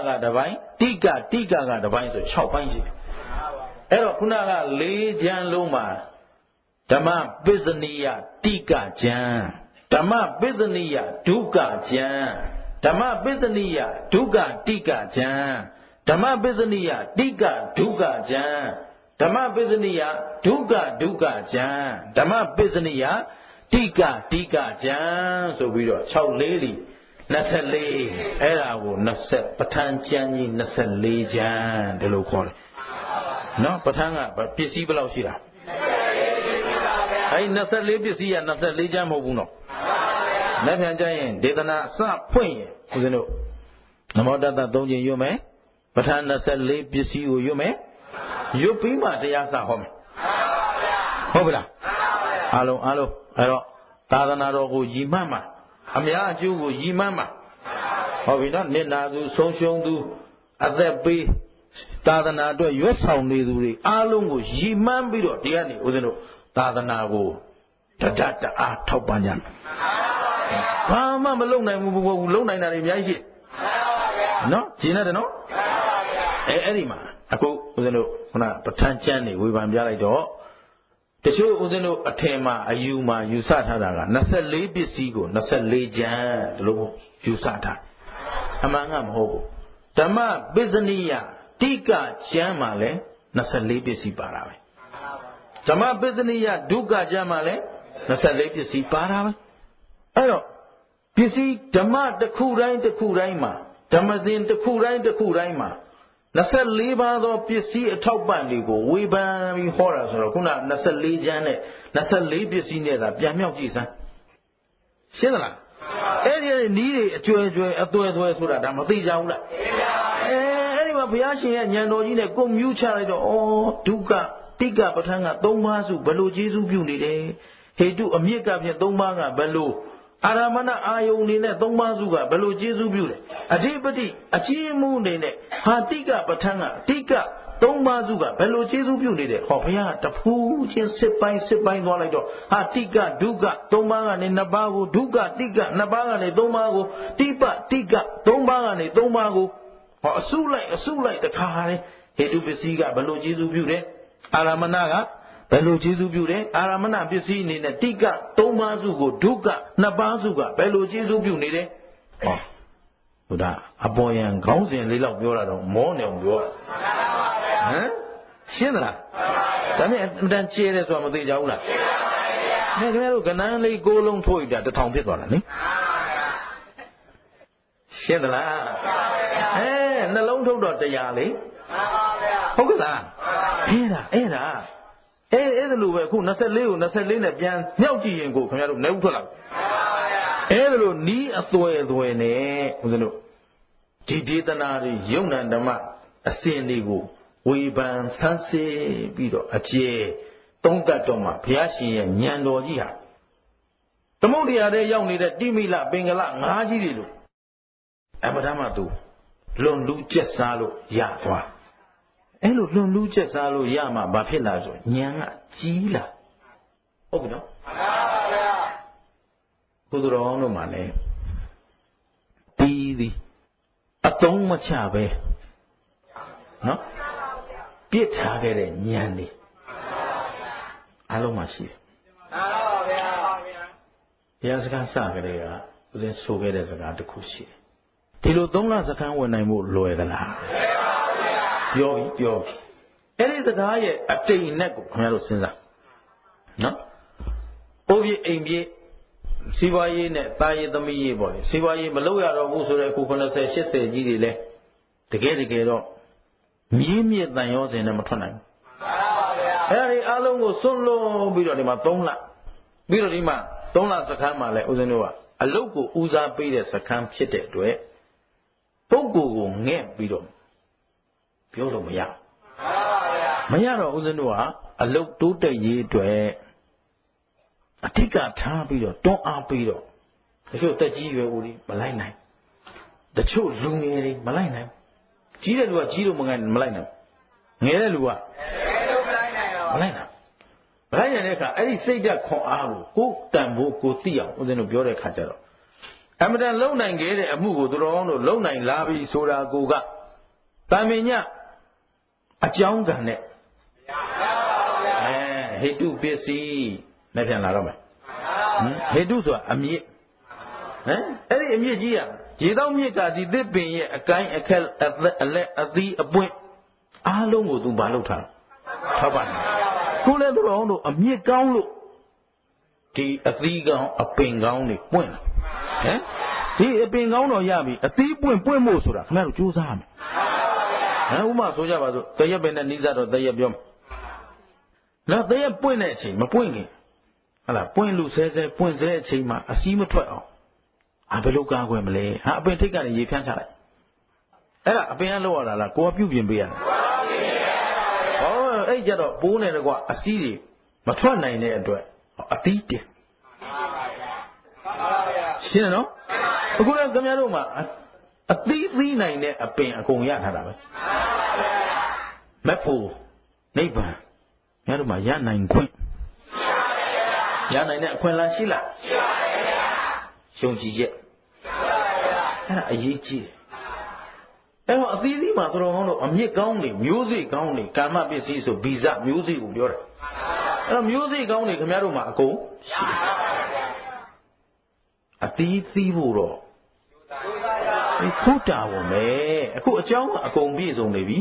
ကတစ်ပိုင်းတိကကတစ်ပိုင်းဆို6ပိုင်းရှိတယ်အဲ့တော့ခုနက၄ကျမ်းလုံးမှာဓမ္မပစ္စနိယတိကကျမ်းဓမ္မပစ္စနိယဒုက္ခကျမ်းဓမ္မပစ္စနိယဒုက္ခတိကကျမ်းဓမ္မပစ္စနိယတိကဒုက္ခကျမ်းဓမ္မပစ္စနိယဒုက္ခကျမ်းဓမ္မပစ္စနိယတိကကျမ်းဆိုပြီးတော့6လေးလီ24အဲ့ဒါကို20ပဋ္ဌာန်းကျမ်းကြီး24ကျမ်းဒီလိုခေါ်တယ်နော်ပဋ္ဌာန်းကပစ္စည်းဘယ်လောက်ရှိတာအဲ့24ပစ္စည်းက24ကျမ်းမဟုတ်ဘူးနော်လက်ပြန်ကြရင်ဒေသနာအစဖွင့်ရင်ဦးဇင်းတို့နမောတတ3ချိန်ရွတ်မယ်ပဋ္ဌာန်း24ပစ္စည်းကိုရွတ်မယ်ရွတ်ပြီးမှတရားစဟောမယ်ဟုတ်ပြီလားအားလုံးအဲ့တော့သာသနာတော်ကိုရည်မှန်းမှာအများအကျိုးကိုရည်မှန်းမှာဟုတ်ပြီနော်နစ်နာသူဆုံးရှုံးသူအသက်ပေးသာသနာအတွက်ရွတ်ဆောင်နေသူတွေအားလုံးကိုရည်မှန်းပြီးတော့ဒီကနေ့ဦးဇင်းတို့သာသနာကိုတအားထောက်ပံ့ကြမယ်ဘာမှမလုပ်နိုင်ဘူးလုပ်နိုင်တာတွေအများကြီးရှိနော်ရှင်းတယ်နော်အဲ့ဒီမှာအခုဦးဇင်းတို့ခုနပဋ္ဌာန်းကျမ်းတွေဝေဖန်ပြလိုက်တော့တချို့ဦးဇင်းတို့အထင်မှာအယူမှာယူဆထားတာက24ပစ္စည်းကို24ကျမ်းဒီလိုယူဆထားအမှန်ကမဟုတ်ဘူးဓမ္မပစ္စနိယတိကကျမ်းမှာလည်း24ပစ္စည်းပါတာပဲဓမ္မပစ္စနိယဒုက္ခကျမ်းမှာလည်း24ပစ္စည်းပါတာပဲအဲ့တော့ပစ္စည်းဓမ္မတစ်ခုတိုင်းမှာဓမ္မစဉ်တစ်ခုတိုင်းမှာ24ပါးသောပစ္စည်းအထောက်ပံ့တွေကိုဝေဖန်ပြီးဟောတာဆိုတော့ခုန24ကျမ်းနဲ့24ပစ္စည်းနဲ့သာပြန်မြောက်ကြည့်စမ်းရှင်းသလားအဲ့ဒီနီးတွေအကျွဲအသွဲဆိုတာဒါမသိကြဘူးလားအဲ့ဒီမှာဘုရားရှင်ရဲ့ဉာဏ်တော်ကြီးနဲ့ကိုမြူးချလိုက်တော့ဒုက္ခတိကပဋ္ဌာန်းက3ပါးစုဘယ်လိုကျေးဇူးပြုနေတယ်ဟေတုအမြစ်ကဖြင့်3ပါးကဘယ်လိုအာရမဏအာယုန်အနေနဲ့3ပါးစုကဘယ်လိုကျေးဇူးပြုလဲအဓိပတိအချင်းမှုအနေနဲ့ဟာတိကပဋ္ဌာန်းကတိက3ပါးစုကဘယ်လိုကျေးဇူးပြုနေတယ်ဟောဘုရားတဖူးချင်းစစ်ပိုင်းသွားလိုက်တော့ဟာတိကဒုက္ခ3ပါးကနေ2ပါးကိုဒုက္ခတိက2ပါးကနေ3ပါးကိုတိပတိက3ပါးကနေ3ပါးကိုဟောအစုလိုက်တခါရဲ ဟေတုပစ္စည်းကဘယ်လိုကျေစုပြုတယ်အာရမဏကဘယ်လိုကျေစုပြုတယ်အာရမဏပစ္စည်းအနေနဲ့တိက3ပါးစုကိုဒုက္ခ2ပါးစုကဘယ်လိုကျေစုပြုနေတယ်ဟောဘုရားအပေါ်ယံခေါင်းစဉ်လေးလောက်ပြောတာတော့မောနေအောင်ပြောဟမ်ရှင်းသလားဒါနဲ့အတန်ကျဲတယ်ဆိုတာမသိကြဘူးလားခင်ဗျားတို့ကဏန်းလေး6လုံးထိုးရတာ1000ဖြစ်သွားတာနိရှင်းသလားနှလုံးထုတ်တော့100လေဟုတ်ကဲ့လားအဲ့ဒါအဲ့ဒါလိုပဲအခု24ကို24နဲ့ပြန်မြောက်ကြည့်ရင်ကိုခင်ဗျားတို့နေဥထွက်လာအဲ့ဒါလိုနီးအသွယ်နဲ့ဦးဇင်းတို့ဒီဒေသနာတွေယုံ nant ဓမ္မအစဉ်တွေကိုဝေဖန်ဆန်းစစ်ပြီးတော့အကျေသုံးသပ်တော့မှဘုရားရှင်ရဲ့ဉာဏ်တော်ကြီးဟာသမုဒ္ဒရာထဲရောက်နေတဲ့တိမိလပင်္ဂလငါးကြီးတွေလို့အမှန်တမ်းမှသူလွန်လူးကျက်စားလို့ရသွားအဲ့လိုလွန်လူးကျက်စားလို့ရမှဘာဖြစ်လာဆိုဉာဏ်ကကြီးလာဟုတ်ပြီနော်မှန်ပါဗျာဘုသူတော်တို့မှလည်းပြီးသည်အတုံးမချပဲနော်ပြစ်ထားခဲ့တဲ့ဉာဏ်တွေအလုံးမရှိတယ်မှန်ပါဗျာဘုရားစကားစကြတဲ့ကဦးဇင်းဆိုခဲ့တဲ့စကားတစ်ခုရှိတယ်ဒီလို3လစခန်းဝင်နိုင်မှုလွယ်သလားပြောပြီအဲ့ဒီစကားရဲ့အတိမ်နဲ့ကိုခင်ဗျားတို့စဉ်းစားနော်အိုးပြအိမ်ပြစီးပွားရေးနဲ့တာရေးသမီးရေးပေါ့လေစီးပွားရေးမလုပ်ရတော့ဘူးဆိုတော့အခု90 80ကြီးတွေလဲတကယ်တော့မြင်းမြစ်တန်ရောစင်နဲ့မထွက်နိုင်ဘူးအဲ့ဒီအားလုံးကိုစွန့်လွတ်ပြီးတော့ဒီမှာ3လပြီးတော့ဒီမှာ3လစခန်းမှာလဲဦးဇင်းတို့ကအလုတ်ကိုဦးစားပေးတဲ့စခန်းဖြစ်တဲ့အတွက်ပုဂ္ဂိုလ်ကိုငဲ့ပြီးတော့ပြောလို့မရမရတော့ဦးဇင်းတို့ကအလုတ်တိုးတက်ရေးအတွက်အဓိကထားပြီးတော့တွန်းအားပေးတော့တချို့တက်ကြီးရွယ်ဦးတွေမလိုက်နိုင်တချို့လူငယ်တွေမလိုက်နိုင်ကြီးတဲ့လူကကြီးလို့မလိုက်နိုင်ငယ်တဲ့လူကမလိုက်နိုင်တဲ့အခါအဲ့ဒီစိတ်ဓာတ်ခွန်အားကိုတန်ဖို့ကိုသိအောင်ဦးဇင်းတို့ပြောတဲ့အခါကျတော့အမှန်တန်လုံနိုင်ခဲ့တဲ့အမှုကိုသူတော်ကောင်းတို့လုံနိုင်လာပြီဆိုတာကိုကတန်မြညအကြောင်းကံနဲ့ဟေတုပစ္စည်းနဲ့ပြန်လာတော့မယ်ဟေတုဆိုတာအမြစ်အဲ့ဒီအမြစ်ကြီးကရေတောက်မြစ်ကဒီသစ်ပင်ရဲ့အကိုင်းအခက်အလက်အသီးအပွင့်အားလုံးကိုသူမလုပ်ထားထောက်ပါနေခုလဲသူတော်တို့အမြစ်ကောင်းလို့ဒီအသီးကောင်းအပင်ကောင်းတွေပွင့်လာဒီအပင်ကောင်းတော့ရပြီအသီးပွင့်ဖို့ဆိုတာခင်ဗျားတို့ကြိုးစားရမယ်ဥပမာဆိုကြပါစို့တရက်ပင်နဲ့နီးစပ်တော့တရက်ပြောမယ်နော်တရက်ပွင့်တဲ့အချိန်မပွင့်ခင်ဟလာပွင့်လို့ဆဲပွင့်ဆဲအချိန်မှာအစည်းမထွက်အောင်ဘယ်လိုကားခွဲမလဲအပင်ထိတ်ကနေရေဖြန်းချလိုက်အဲ့ဒါအပင်ကလောက်ရတာလားကိုကပြုတ်ပြင်ပေးရတယ်အဲ့ကြတော့ပိုးနေတယ်ကွာအစည်းတွေမထွက်နိုင်တဲ့အတွက်အသီးတင်ရှင်းနော်အခုလည်းခင်ဗျားတို့မှာအသီးသီးနိုင်တဲ့အပင်အကုန်ရထားတာပဲမက်ဖို့နိဗ္ဗာန်ခင်ဗျားတို့မှာရနိုင်ခွင့်ရနိုင်တဲ့အခွင့်အလမ်းရှိလားရှိပါရဲ့ဗျာယုံကြည်ချက်အဲ့ဒါအရေးကြီးတယ်အဲ့တော့အသီးသီးမှာတော်တော်အမြင့်ကောင်းနေမျိုးစေ့ကောင်းနေကာမပစ္စည်းဆိုဗီဇမျိုးစေ့ကိုပြောတယ်အဲ့တော့မျိုးစေ့ကောင်းနေခင်ဗျားတို့မှာအကုန်ရှိအသီးသီးဖို့တော့ခုတာဝင်မယ်အခုအကြောင်းကအကုန်ပြည့်စုံနေပြီ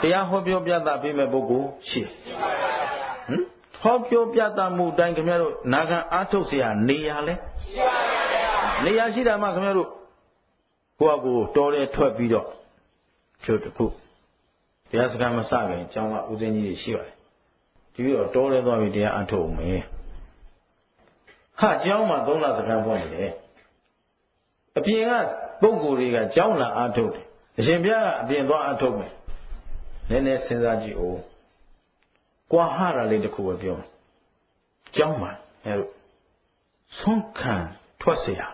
တရားဟောပြောပြသပေးမဲ့ပုဂ္ဂိုလ်ရှိဟောပြောပြသမှုတိုင်းခင်ဗျားတို့နာခံအားထုတ်เสียနေရလဲရှိပါရဲ့နေရရှိတာမှခင်ဗျားတို့ကိုယ့်အကိုတော်တယ်ထွက်ပြီးတော့ကျုပ်တခုတရားစကားမစခင်အကြောင်းကဦးစင်းကြီးတွေရှိပါတယ်ဒီပြီးတော့တော်တယ်သွားပြီးတရားအားထုတ်အောင်မယ်အကြောင်းမှာ3လစကားပွင့်နေတယ်အပြင်ကပုဂ္ဂိုလ်တွေကကြောင်းလာအားထုတ်တယ်အရှင်ဘုရားကအပြင်သွားအားထုတ်မယ်နည်းနည်းစဉ်းစားကြည့်ဦးကွာဟတာလေးတစ်ခုပဲပြောကြောင်းမှာအဲလိုဆုံးခံထွက်เสียဒါ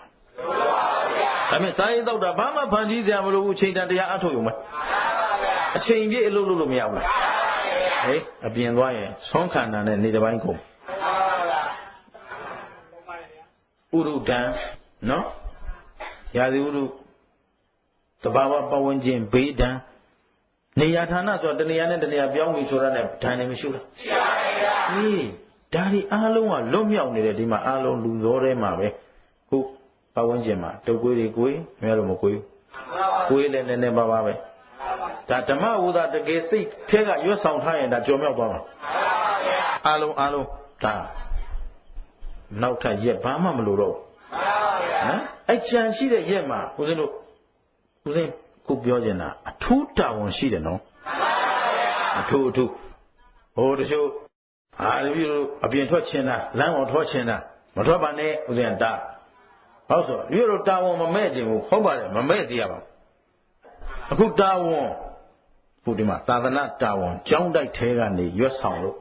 ပေမဲ့စာရေးတော့တာဘာမှဖန်တီးစရာမလိုဘူးအချိန်တန်တရားအထုတ်ရုံပဲအချိန်ပြည့်အလုပ်လုပ်လို့မရဘူးလားဟေးအပြင်သွားရင်ဆုံးခံတာနဲ့နေတစ်ပိုင်းကုန်ဥရုဒံနော်ရာဇီဥရုတဘာဝပဝန်းကျင်ဘေးဒံ နေရာဌာနဆိုတနေရာနဲ့တနေရာပြောင်းပြီဆိုတာနဲ့ဌာနမရှိဘူးလားရှိပါရဲ့ဗျာအေးဒါဒီအားလုံးကလွတ်မြောက်နေတဲ့ဒီမှာအားလုံးလူသောထဲမှာပဲခုပတ်ဝန်းကျင်မှာတုပ်ကွေးတွေကိုယ်မရတော့မကိုယ်ကိုယ်လည်းနည်းနည်းပါးပါပဲဒါဓမ္မဝုဒတကယ်စိတ်ထဲကရွတ်ဆောင်ထားရင်ဒါကြော်မြောက်သွားမှာအားလုံးဒါနောက်ထပ်ရက်ဘာမှမလိုတော့ဟမ်အဲ့ကြံရှိတဲ့ရက်မှာဦးဇင်းတို့ခုပြောချင်တာအထူးတာဝန်ရှိတယ်နော်အထူးဟိုတချို့တပည့်တို့အပြင်ထွက်ချင်တာလမ်းအောင်ထွက်ချင်တာမထွက်ပါနဲ့ဦးဇင်းတာဟုတ်ဆိုတပည့်တို့တာဝန်မမဲ့ခြင်းဘူးဟုတ်ပါတယ်မမဲ့စီရပါအခုတာဝန်ခုဒီမှာသာသနာတာဝန်ကျောင်းတိုက်ထဲကနေရွတ်ဆောင်လို့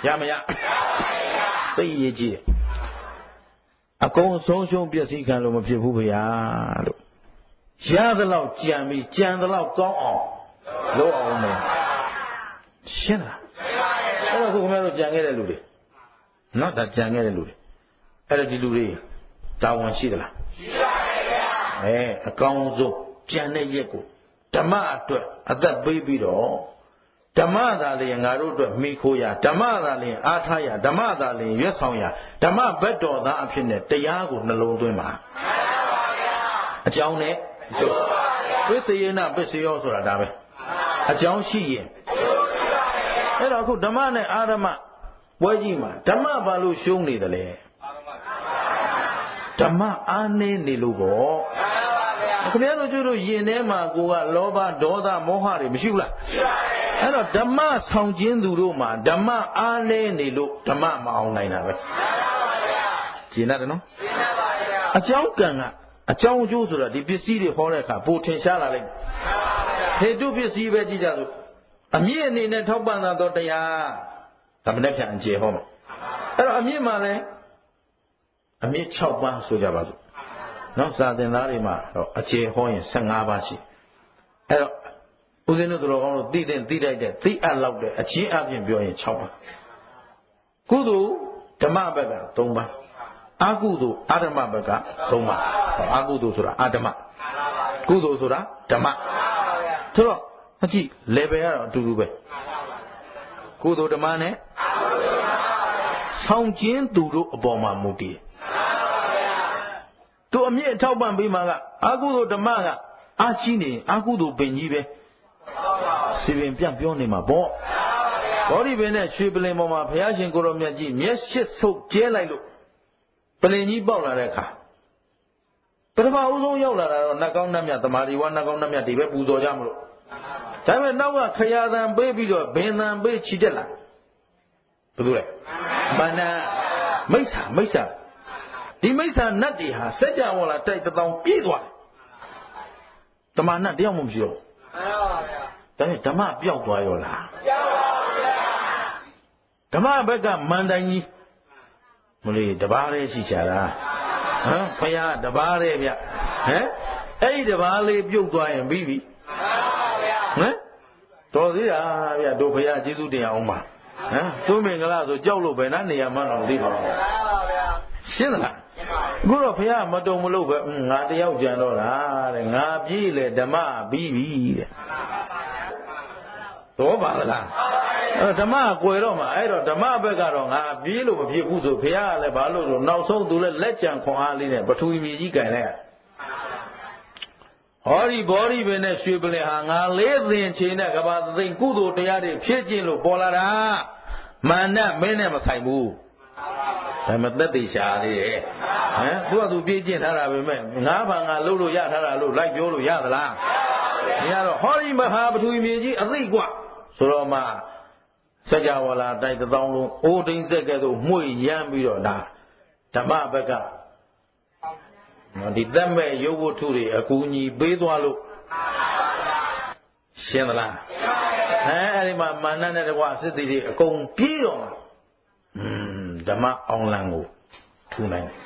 ရမရသိရေးကြည့်အကုန်ဆုံးရှုံးပျက်စီးခံလို့မဖြစ်ဘူးဗျာလို့ရသလောက်ကြံပြီးကြံသလောက်ကောင်းအောင်လုပ်အောင်မယ်ရှင်းလားအဲ့တော့ခုခင်ဗျားတို့ကြံခဲ့တဲ့လူတွေနော်ဒါကြံခဲ့တဲ့လူတွေအဲ့တော့ဒီလူတွေတာဝန်ရှိသလားရှိပါရဲ့ဗျာအကောင်းဆုံးကြံတဲ့ရက်ကိုဓမ္မအတွက်အသက်ပေးပြီးတော့ဓမ္မသာလျင်ငါတို့အတွက်မိခိုးရဓမ္မသာလျင်အားထားရဓမ္မသာလျင်ရွတ်ဆောင်ရဓမ္မဘက်တော်သားအဖြစ်နဲ့တရားကိုနှလုံးသွင်းပါမှန်ပါဗျာအကြောင်းနဲ့ပစ္စယေနပစ္စယောဆိုတာဒါပဲအကြောင်းရှိရင်အဲ့တော့အခုဓမ္မနဲ့အာရမပွဲကြီးမှာဓမ္မဘာလို့ရှုံးနေတယ်လဲဓမ္မအားနည်းနေလို့ပေါ့ခင်ဗျားတို့ကျတို့ယင်ထဲမှာကိုကလောဘဒေါသမောဟတွေမရှိဘူးလားရှိပါရဲ့အဲ့တော့ဓမ္မဆောင်ခြင်းသူတို့မှာဓမ္မအားနည်းနေလို့ဓမ္မမအောင်နိုင်တာပဲမှန်ပါဗျာရှင်းတယ်နော်ရှင်းပါဗျာအကြောင်းကံကအကြောင်းအကျိုးဆိုတာဒီပစ္စည်းတွေဟောတဲ့အခါပိုထင်ရှားလာလိမ့်မယ်ဟေတုပစ္စည်းပဲကြည့်ကြစို့အမြင့်အနေနဲ့ထောက်ပံ့တာတော့တရားဒါမနဲ့ပြန်အကျေဟောမှာအဲ့တော့အမြင့်မှာလဲအမြင့်6ပါးဆိုကြပါစို့နော်စာသင်သားတွေမှာတော့အခြေဟောရင်15ပါးရှိအဲ့တော့ဦးဇင်းတို့တော်ကောင်းတို့သိတဲ့သိလိုက်တဲ့သိအပ်လောက်တဲ့အချင်းအပြင်ပြောရင်6ပါးကုသိုလ်ဓမ္မဘက်က3ပါးအကုသိုလ်အာဓမ္မဘက်က3ပါးအကုသိုလ်ဆိုတာအာဓမ္မကုသိုလ်ဆိုတာဓမ္မဆိုတော့အကြည့် level ကတော့အတူတူပဲကုသိုလ်ဓမ္မနဲ့ဆောင်ကျင်းသူတို့အပေါ်မှာမူတည်တို့အမြင့်အထောက်ပံ့ပေးမှာကအကုသိုလ်ဓမ္မကအာကြီးနေအကုသိုလ်ပင်ကြီးပဲစီပင်ပြန့်ပြောနေမှာပေါ့ဘောဓိပင်နဲ့ရွှေပလင်ပေါ်မှာဘုရားရှင်ကိုရောမြတ်ကြီးမျက်ရှိဆုပ်ကျဲလိုက်လို့ပလင်ကြီးပေါက်လာတဲ့အခါပထမဦးဆုံးရောက်လာတာတော့နတ်ကောင်းနတ်မြတ်သမာဓိဝါနတ်ကောင်းနတ်မြတ်တွေပဲပူဇော်ကြမလို့ဒါပေမဲ့နောက်ကခရာသံပေးပြီးတော့ဘင်သံပေးချီတက်လာဘယ်လိုလဲမန္နမိစ္ဆာဒီမိစ္ဆာနတ်တွေဟာစัจ java လာတိုက်တောင်ပြေးသွားတယ်တမန်နတ်တယောက်မှမရှိတော့မှန်ပါဗျာဒါနဲ့ဓမ္မပျောက်သွားရောလားပျောက်ပါဗျာဓမ္မဘက်ကမန္တန်ကြီးမလို့တပါးလေးရှိချတာဟမ်ဖယားတပါးလေးဗျဟမ်အဲ့ဒီတပါးလေးပြုတ်သွားရင်ပြီးပြီမှန်ပါဗျာဟမ်တော်သေးတာဗျတို့ဖယားကျေးဇူးတင်အောင်ပါဟမ်သူမင်္ဂလာဆိုကြောက်လို့ပဲနားနေရာမှတော့သိပါဘူးမှန်ပါဗျာရှင်းသလားအခုတော့ဘုရားမတုံမလို့ပဲငါတယောက်ကြံတော့တာတဲ့ငါပြေးလေဓမ္မပြီးပြီတဲ့တော့ပါလားဓမ္မကွယ်တော့မှာအဲ့တော့ဓမ္မဘက်ကတော့ငါပြေးလို့မဖြစ်ဘူးဆိုဘုရားကလည်းဘာလို့လို့နောက်ဆုံးသူလည်းလက်ကြံခွန်အားလေးနဲ့ပထဝီမြေကြီးကန်လိုက်ဟောဒီဘောဓိပင်နဲ့ရွှေပလင်ဟာငါလေးသင်ချေနဲ့ကဘာသိကုသိုလ်တရားတွေဖြည့်ကျင့်လို့ပေါ်လာတာမာနမင်းနဲ့မဆိုင်ဘူးဒါမှသက်သေရှာလေးရဲ့ဟမ်သူကသူပြေးကျင့်ထားတာပဲမဲ့ငါးဘာငါလှုပ်လို့ရထားတာလို့လိုက်ပြောလို့ရသလားမရတော့ဟောဒီမဟာပထဝီမြေကြီးအသိกว่าဆိုတော့မှစัจ java လာတိုက်တစ်သောင်းလုံးအိုးတိန်ဆက်ကဲ့သို့မှု့ရမ်းပြီးတော့ဒါဓမ္မဘက်ကဒီသက်မဲ့ရုပ်ဝတ္ထုတွေအကူအညီပေးသွားလို့ရှင်းသလားအဲ့ဒီမှာမာနနဲ့တကွာစစ်တီတွေအကုန်ပြေးတော့မှာဓမ္မအောင်လံကိုထူနိုင်တယ်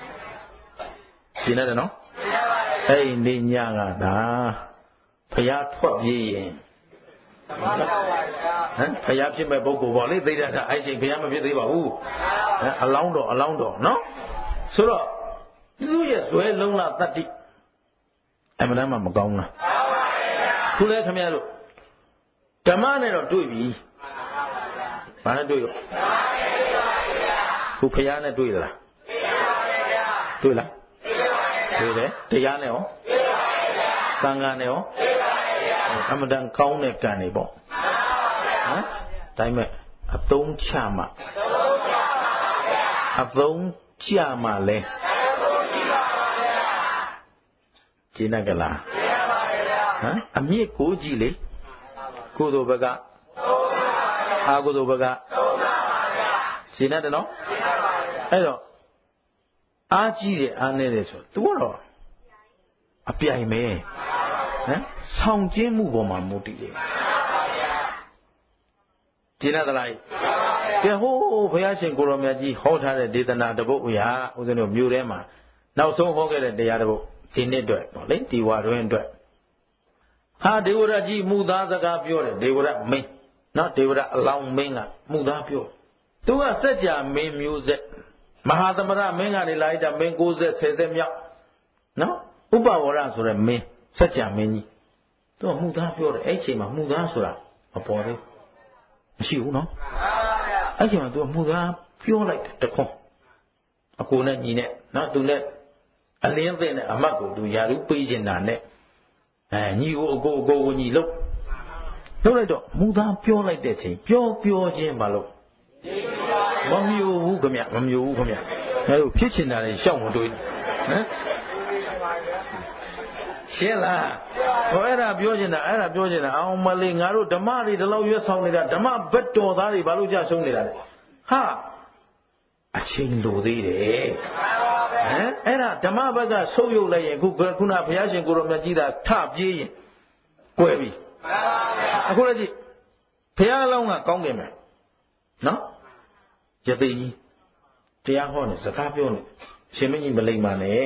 ရှင်းတယ်နော်အဲ့ဒီနေညကဒါဖျားထွက်ပြေးရင်ဖျားဖြစ်မဲ့ပုဂ္ဂိုလ်ပေါ့လေသိတဲ့အခါအဲ့ချိန်ဖျားမဖြစ်သေးပါဘူးအလောင်းတော်နော်ဆိုတော့သူ့ရဲ့ဇွဲလုံးလာတတ္တိအမှန်တမ်းမှမကောင်းလား ခုလဲခင်ဗျားတို့ဓမ္မနဲ့တော့တွေ့ပြီဘာနဲ့တွေ့တော့ခုဖယားနဲ့တွေ့သလားတွေ့လားတွေ့တယ်တရားနဲ့ရောသံဃာနဲ့ရောအမတန်ကောင်းတဲ့ကံတွေပေါ့ဟမ်ဒါပေမဲ့အသုံးချမှအသုံးချမှလဲကျင်းကလားဟမ်အမြင့်ကိုကြည့်လေကိုယ်တို့ဘက်ကအာကိုယ်တို့ဘက်ကကျင်းတယ်နော်အဲ့တော့အားကြီးတယ်အားနည်းတယ်ဆိုသူကတော့အပြိုင်ပဲဟမ်ဆောင်ကျင်းမှုပေါ်မှာမူတည်တယ်ကျင်းတယ်လားကဲဟိုးဘုရားရှင်ကိုရောမြတ်ကြီးဟောထားတဲ့ဒေသနာတစ်ပုဒ်အရာဦးဇင်းတို့မြို့ထဲမှာနောက်ဆုံးဟောခဲ့တဲ့တရားတစ်ပုဒ်ဒီနှစ်အတွက်ပေါ့လေဒီဝါတွင်အတွက်ဟာဒေဝရကြီးမူသားစကားပြောတယ်ဒေဝရမင်းနော်ဒေဝရအလောင်းမင်းကမူသားပြောသူကစัจ जा မင်းမျိုးဆက်မဟာသမရမင်းကနေလာလိုက်တာမင်း60 10မြောက်နော်ဥပဝရဆိုတဲ့မင်းစัจ जा မင်းကြီးသူကမူသားပြောတယ်အဲ့ချိန်မှာမူသားဆိုတာမပေါ်သေးမရှိဘူးနော်အဲ့ချိန်မှာသူကမူသားပြောလိုက်တယ်တခွန်းအကိုနဲ့ညီနဲ့နော်သူနဲ့အလင်းသိတဲ့အမတ်ကိုသူယာရုပေးချင်တာနဲ့ညီကိုအကိုကိုညီလို့လိုက်တော့မူသားပြောလိုက်တဲ့ချိန်ပြောချင်းမလို့မမျိုးဘူးခင်ဗျမမျိုးဘူးခင်ဗျအဲလိုဖြစ်ချင်တာလေရှောက်မတွေးဟမ်ရှင်းလားဟောအဲ့ဒါပြောချင်တာအောင်မလေးငါတို့ဓမ္မတွေဒီလောက်ရွတ်ဆောင်နေတာဓမ္မဘက်တော်သားတွေဘာလို့ကြဆုံးနေတာလဲဟာအချိန်လိုသေးတယ်ဟမ်အဲ့ဒါဓမ္မဘက်ကဆုပ်ယုပ်လိုက်ရင်ခုနဘုရားရှင်ကိုရောမြတ်ကြီးသာထပြေးရင်ကွယ်ပြီအခုလည်းကြည့်ဘုရားအလောင်းကကောင်းကြမယ်နော်ယသိကြီးတရားဟောနေစကားပြောနေရှင်မင်းကြီးမလိမ္မာနဲ့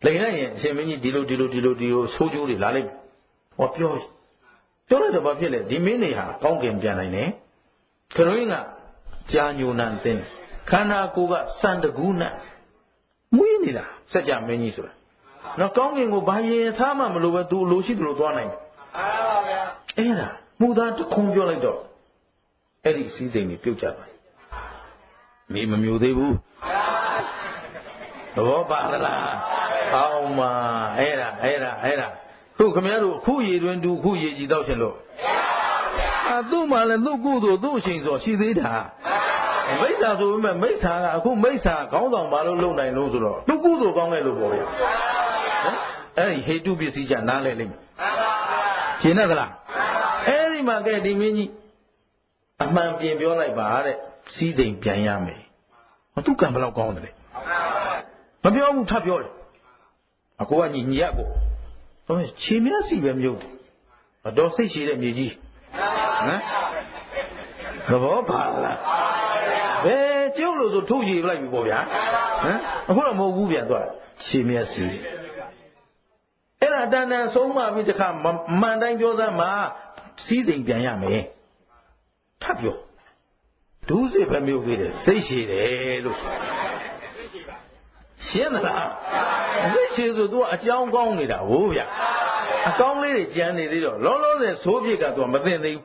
လိမ္မာရင်ရှင်မင်းကြီးဒီလိုဆိုးကျိုးတွေလာလိုက်ဟောပြောလိုက်တော့ဘာဖြစ်လဲဒီမင်းတွေဟာကောင်းကင်ပြန်နိုင်တယ်ခရုံးကကြာညိုနံသင်းခန္ဓာကိုယ်ကစံတကူးနဲ့မွေးနေတာစัจ जा မင်းကြီးဆိုတာနော်ကောင်းကင်ကိုဘာရင်ထားမှမလို့ပဲသူအလိုရှိသလိုသွားနိုင်တယ်ပါဗျာအဲ့ဒါမူသားတခွန်းပြောလိုက်တော့အဲ့ဒီစီးစိမ်ကြီးပြုတ်ကြပါမေးမမျိုးသေးဘူးသဘောပါလားအောင်မအဲ့ဒါခုခမရတို့ခုရေတွင်တူခုရေကြည်တော့ရှင်လို့သူ့မှာလည်းသူ့ကုသိုလ်သူ့အချိန်ဆိုရှိသေးတာမိစ္ဆာဆိုပေမဲ့မိစ္ဆာကအခုမိစ္ဆာခေါင်းဆောင်ဘာလို့လုံနိုင်လို့ဆိုတော့သူ့ကုသိုလ်ကောင်းခဲ့လို့ပေါ့ဗျာအဲ့ဒီဟေတုပစ္စည်းချနားလဲလိမ့်မယ်ရှင်းသလားအဲ့ဒီမှာကဲဒီမင်းကြီးအမှန်ပြင်ပြောလိုက်ပါတဲ့စီးစိမ်ပြန်ရမယ်သူကံဘယ်လောက်ကောင်းတယ်လဲမပြောဘူးထပ်ပြောတယ်အကိုကညီရကိုခြေမျက်စိပဲမြုပ်တယ်တော့စိတ်ရှိတဲ့မြေကြီးဟမ်သဘောပါလားဘယ်ကျုပ်လို့ဆိုထုတ်ကြည့်လိုက်ပြီပေါ့ဗျာဟမ်အခုတော့မဟုတ်ဘူးပြန်သွားခြေမျက်စိအဲ့ဒါတန်ဆုံးမှပြီးတခါမှန်တိုင်းပြောစမ်းမှာစီးစိမ်ပြန်ရမယ်ထပ်ပြောဒုစစ်ပဲမြုပ်ခဲ့တယ်စိတ်ရှိတယ်လို့ရှင်းသလားစိတ်ရှိဆိုသူကအကြောင်းကောင်းနေတာဟုတ်ဗျအကောင်းလေးတွေကြမ်းနေသေးတော့လောလောဆယ်ဆိုးပြစ်ကသူကမသိသေးဘူး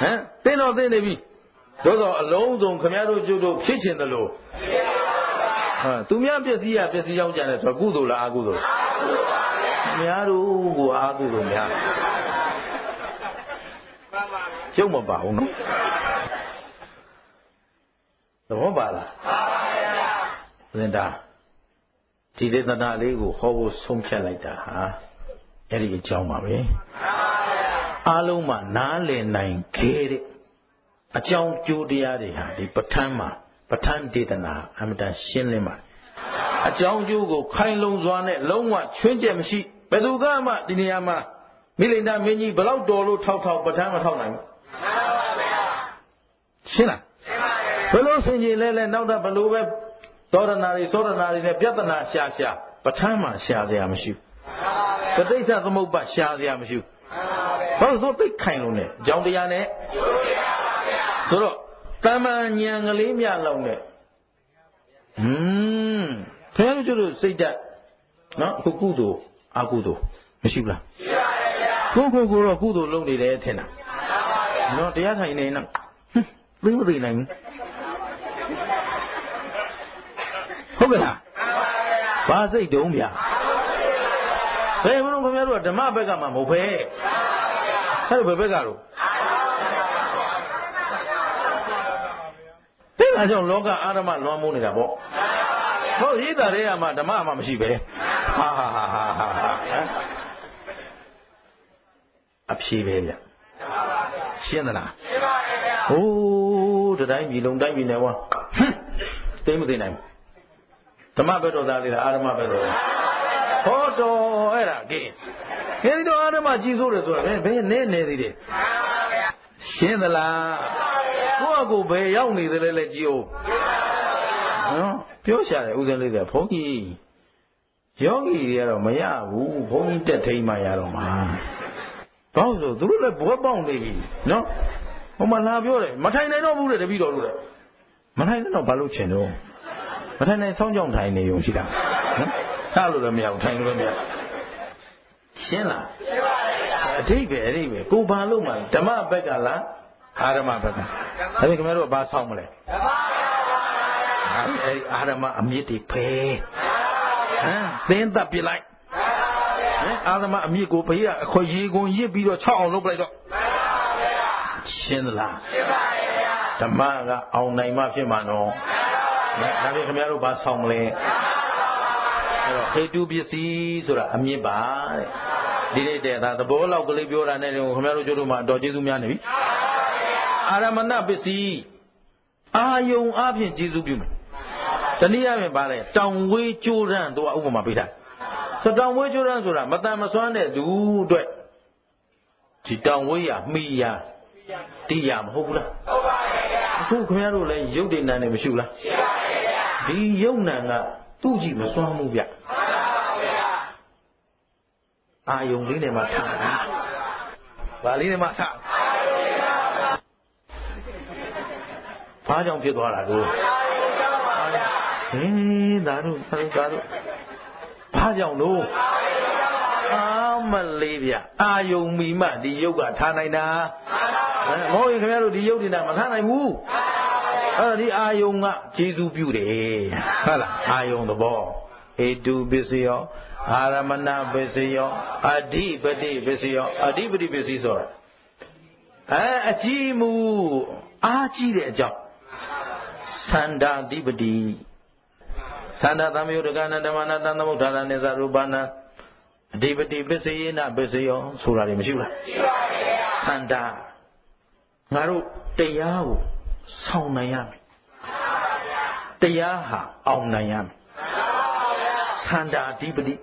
ဟမ်တင်းတော့သိနေပြီတော့အလုံးစုံခမည်းတော်ကျုပ်တို့ဖြစ်ချင်တယ်လို့သူများပစ္စည်းရောက်ကြတယ်ဆိုတော့ကုသိုလ်လားအကုသိုလ်များတို့ကိုအာကုသိုလ်များကျုပ်မပါဘူးနော်သဘောပါလားသင်တာဒီဒေသနာလေးကိုဟောဖို့ဆုံးဖြတ်လိုက်တာဟာအဲ့ဒီအကြောင်းပါပဲအားလုံးမှနားလည်နိုင်ခဲ့တဲ့အကြောင်းကျိုးတရားတွေဟာဒီပဋ္ဌာန်းမှာပဋ္ဌာန်းဒေသနာအမှန်တန်ရှင်းလင်းပါအကြောင်းကျိုးကိုခိုင်လုံစွာနဲ့လုံးဝချွင်းချက်မရှိဘယ်သူကမှဒီနေရာမှာမိလိန်သားမင်းကြီးဘလောက်တော်လို့ထောက်ပဋ္ဌာန်းမထောက်နိုင်ဘူးရှင်းလားဘယ်လိုဆင်ခြင်လဲနောက်တော့ဘလို့ပဲသောရဏတွေနဲ့ပြဿနာရှာပဋ္ဌာန်းမှာရှာစရာမရှိဘူးပဋိစ္စသမုပ္ပါရှာစရာမရှိဘူးဘာလို့သိခိုင်လို့လဲအကြောင်းတရားနဲ့ဆိုတော့တမန်ဉာဏ်ကလေးမြလောက်နဲ့ဖယ်လို့ကျတော့စိတ်ဓာတ်နော်အခုကုသိုလ်အကုသိုလ်မရှိဘူးလားရှိပါ ကိုတော့ကုသိုလ်လုပ်နေတယ်ထင်တာနော်တရားထိုင်နေနော်သိမသိနိုင်ဘူးဟုတ်ကဲ့လားဘာစိတ်တုံးဗျာဘယ်မလို့ခင်ဗျားတို့ကဓမ္မဘက်ကမှမဟုတ်ပဲအဲ့လိုဘယ်ဘက်ကတော့ဒီအကြောင်းလောကအာရမလွမ်းမိုးနေတာပေါ့ဟုတ်ရေးတာတွေကမှဓမ္မမှမရှိပဲဟာအဖြေပဲဗျရှင်းသလားရှင်းပါရဲ့ဗျဟိုးတိုင်းပြည်လုံးတိုင်းပြည်နယ်ဝါသိမသိနိုင်ဘူးဓမ္မဘက်တော်သားလေးလားအာရမဘက်တော်ဟောတော်အဲ့ဒါကဲဒီတော့အာရမကြီးစိုးတယ်ဆိုတာဘယ်နေသေးတယ်ရှင်းသလားကိုဘယ်ရောက်နေသလဲလဲကြည့်အောင်နော်ပြောရှာတယ်ဥစဉ်လေးကဘုန်းကြီးယောဂီတွေကတော့မရဘူးဘုန်းကြီးတက်ထိန်မှရတော့မှာဘာလို့ဆိုသူတို့လည်းဘွဲပေါက်နေပြီနော်ဟိုမှာလာပြောတယ်မထိုင်နိုင်တော့ဘူးတဲ့တပည့်တော်တို့လည်းမထိုင်တော့ဘာလို့ချင်တော့မထိုင်နိုင်ဆောင်းကြောင်ထိုင်နေုံရှိတာနော်ထားလို့လည်းမရဘူးထိုင်လို့လည်းမရရှင်းလားရှင်းပါရဲ့အဓိပ္ပာယ်ကိုဘာလို့မှဓမ္မဘက်ကလားအာရမဘက်ကဒါပေမဲ့ခင်ဗျားတို့ကဘာဆောင်းမလဲဓမ္မအဲ့အာရမအမြင့်တွေဖဲဟမ်သင်းသက်ပြလိုက်အာရမအမြင့်ကိုဘေးကအခွေရေကုန်ရစ်ပြီးတော့6အောင်လုပ်လိုက်တော့ရှင်းသလားရှင်းပါရဲ့ဗျာဓမ္မကအောင်နိုင်မှဖြစ်မှာနော်ဒါပေမဲ့ခင်ဗျားတို့ဘာဆောင်းမလဲအဲ့တော့ဟေတုပစ္စည်းဆိုတာအမြင့်ပါတဲ့ဒီနေ့တည်းဒါသဘောလောက်ကလေးပြောတာနဲ့ခင်ဗျားတို့ကျတို့မှအတော်ကျေးဇူးများနေပြီအာရမဏပစ္စည်းအာယုံအပြင်ကျေးဇူးပြုမယ်တနည်းအားဖြင့်ပါလေတောင်ဝေးကျိုးရန်သူကဥပမာပေးတာဆိုတောင်ဝေးကျိုးရန်ဆိုတာမတန်မစွမ်းတဲ့သူအတွက်ဒီတောင်ဝေးရမှီရတိရမဟုတ်ဘူးလားဟုတ်ပါရဲ့ဗျာအခုခင်ဗျားတို့လည်းရုပ်တည်နံနေမရှိဘူးလားရှိပါရဲ့ဗျာဒီရုပ်နံကသူ့ကြည့်မစွမ်းဘူးဗျမှန်ပါဗျာအာယုံလေးနဲ့မှထားတာဗာလေးနဲ့မှထားဘာကြောင့်ဖြစ်သွားတာတို့ဟင်းဒါတို့ဘာကြောင့်တို့အာမလေးဗျအာယုံမီမဒီယုတ်ကထားနိုင်တာမဟုတ်ရင်ခင်ဗျားတို့ဒီယုတ်တင်တာမထားနိုင်ဘူးအဲ့ဒါဒီအာယုံကကျေစုပြုတယ်ဟုတ်လားအာယုံသဘောဟေတုပစ္စယောအာရမဏပစ္စယောအဓိပတိပစ္စယောအဓိပတိပစ္စည်းဆိုတာအကြည့်မှုအားကြီးတဲ့အကြောင်းသန္တာဓိပတိသန္တာသမယုတကနာဓမ္မနာသံသမုဋ္ဌာနာနိသရူပနာအဓိပတိပစ္စယေနပစ္စယောဆိုတာတွေမရှိဘူးလားရှိပါရဲ့သန္တာငါတို့တရားကိုဆောင်နိုင်ရမယ်တရားဟာအောင်နိုင်ရမယ်သန္တာဓိပတိ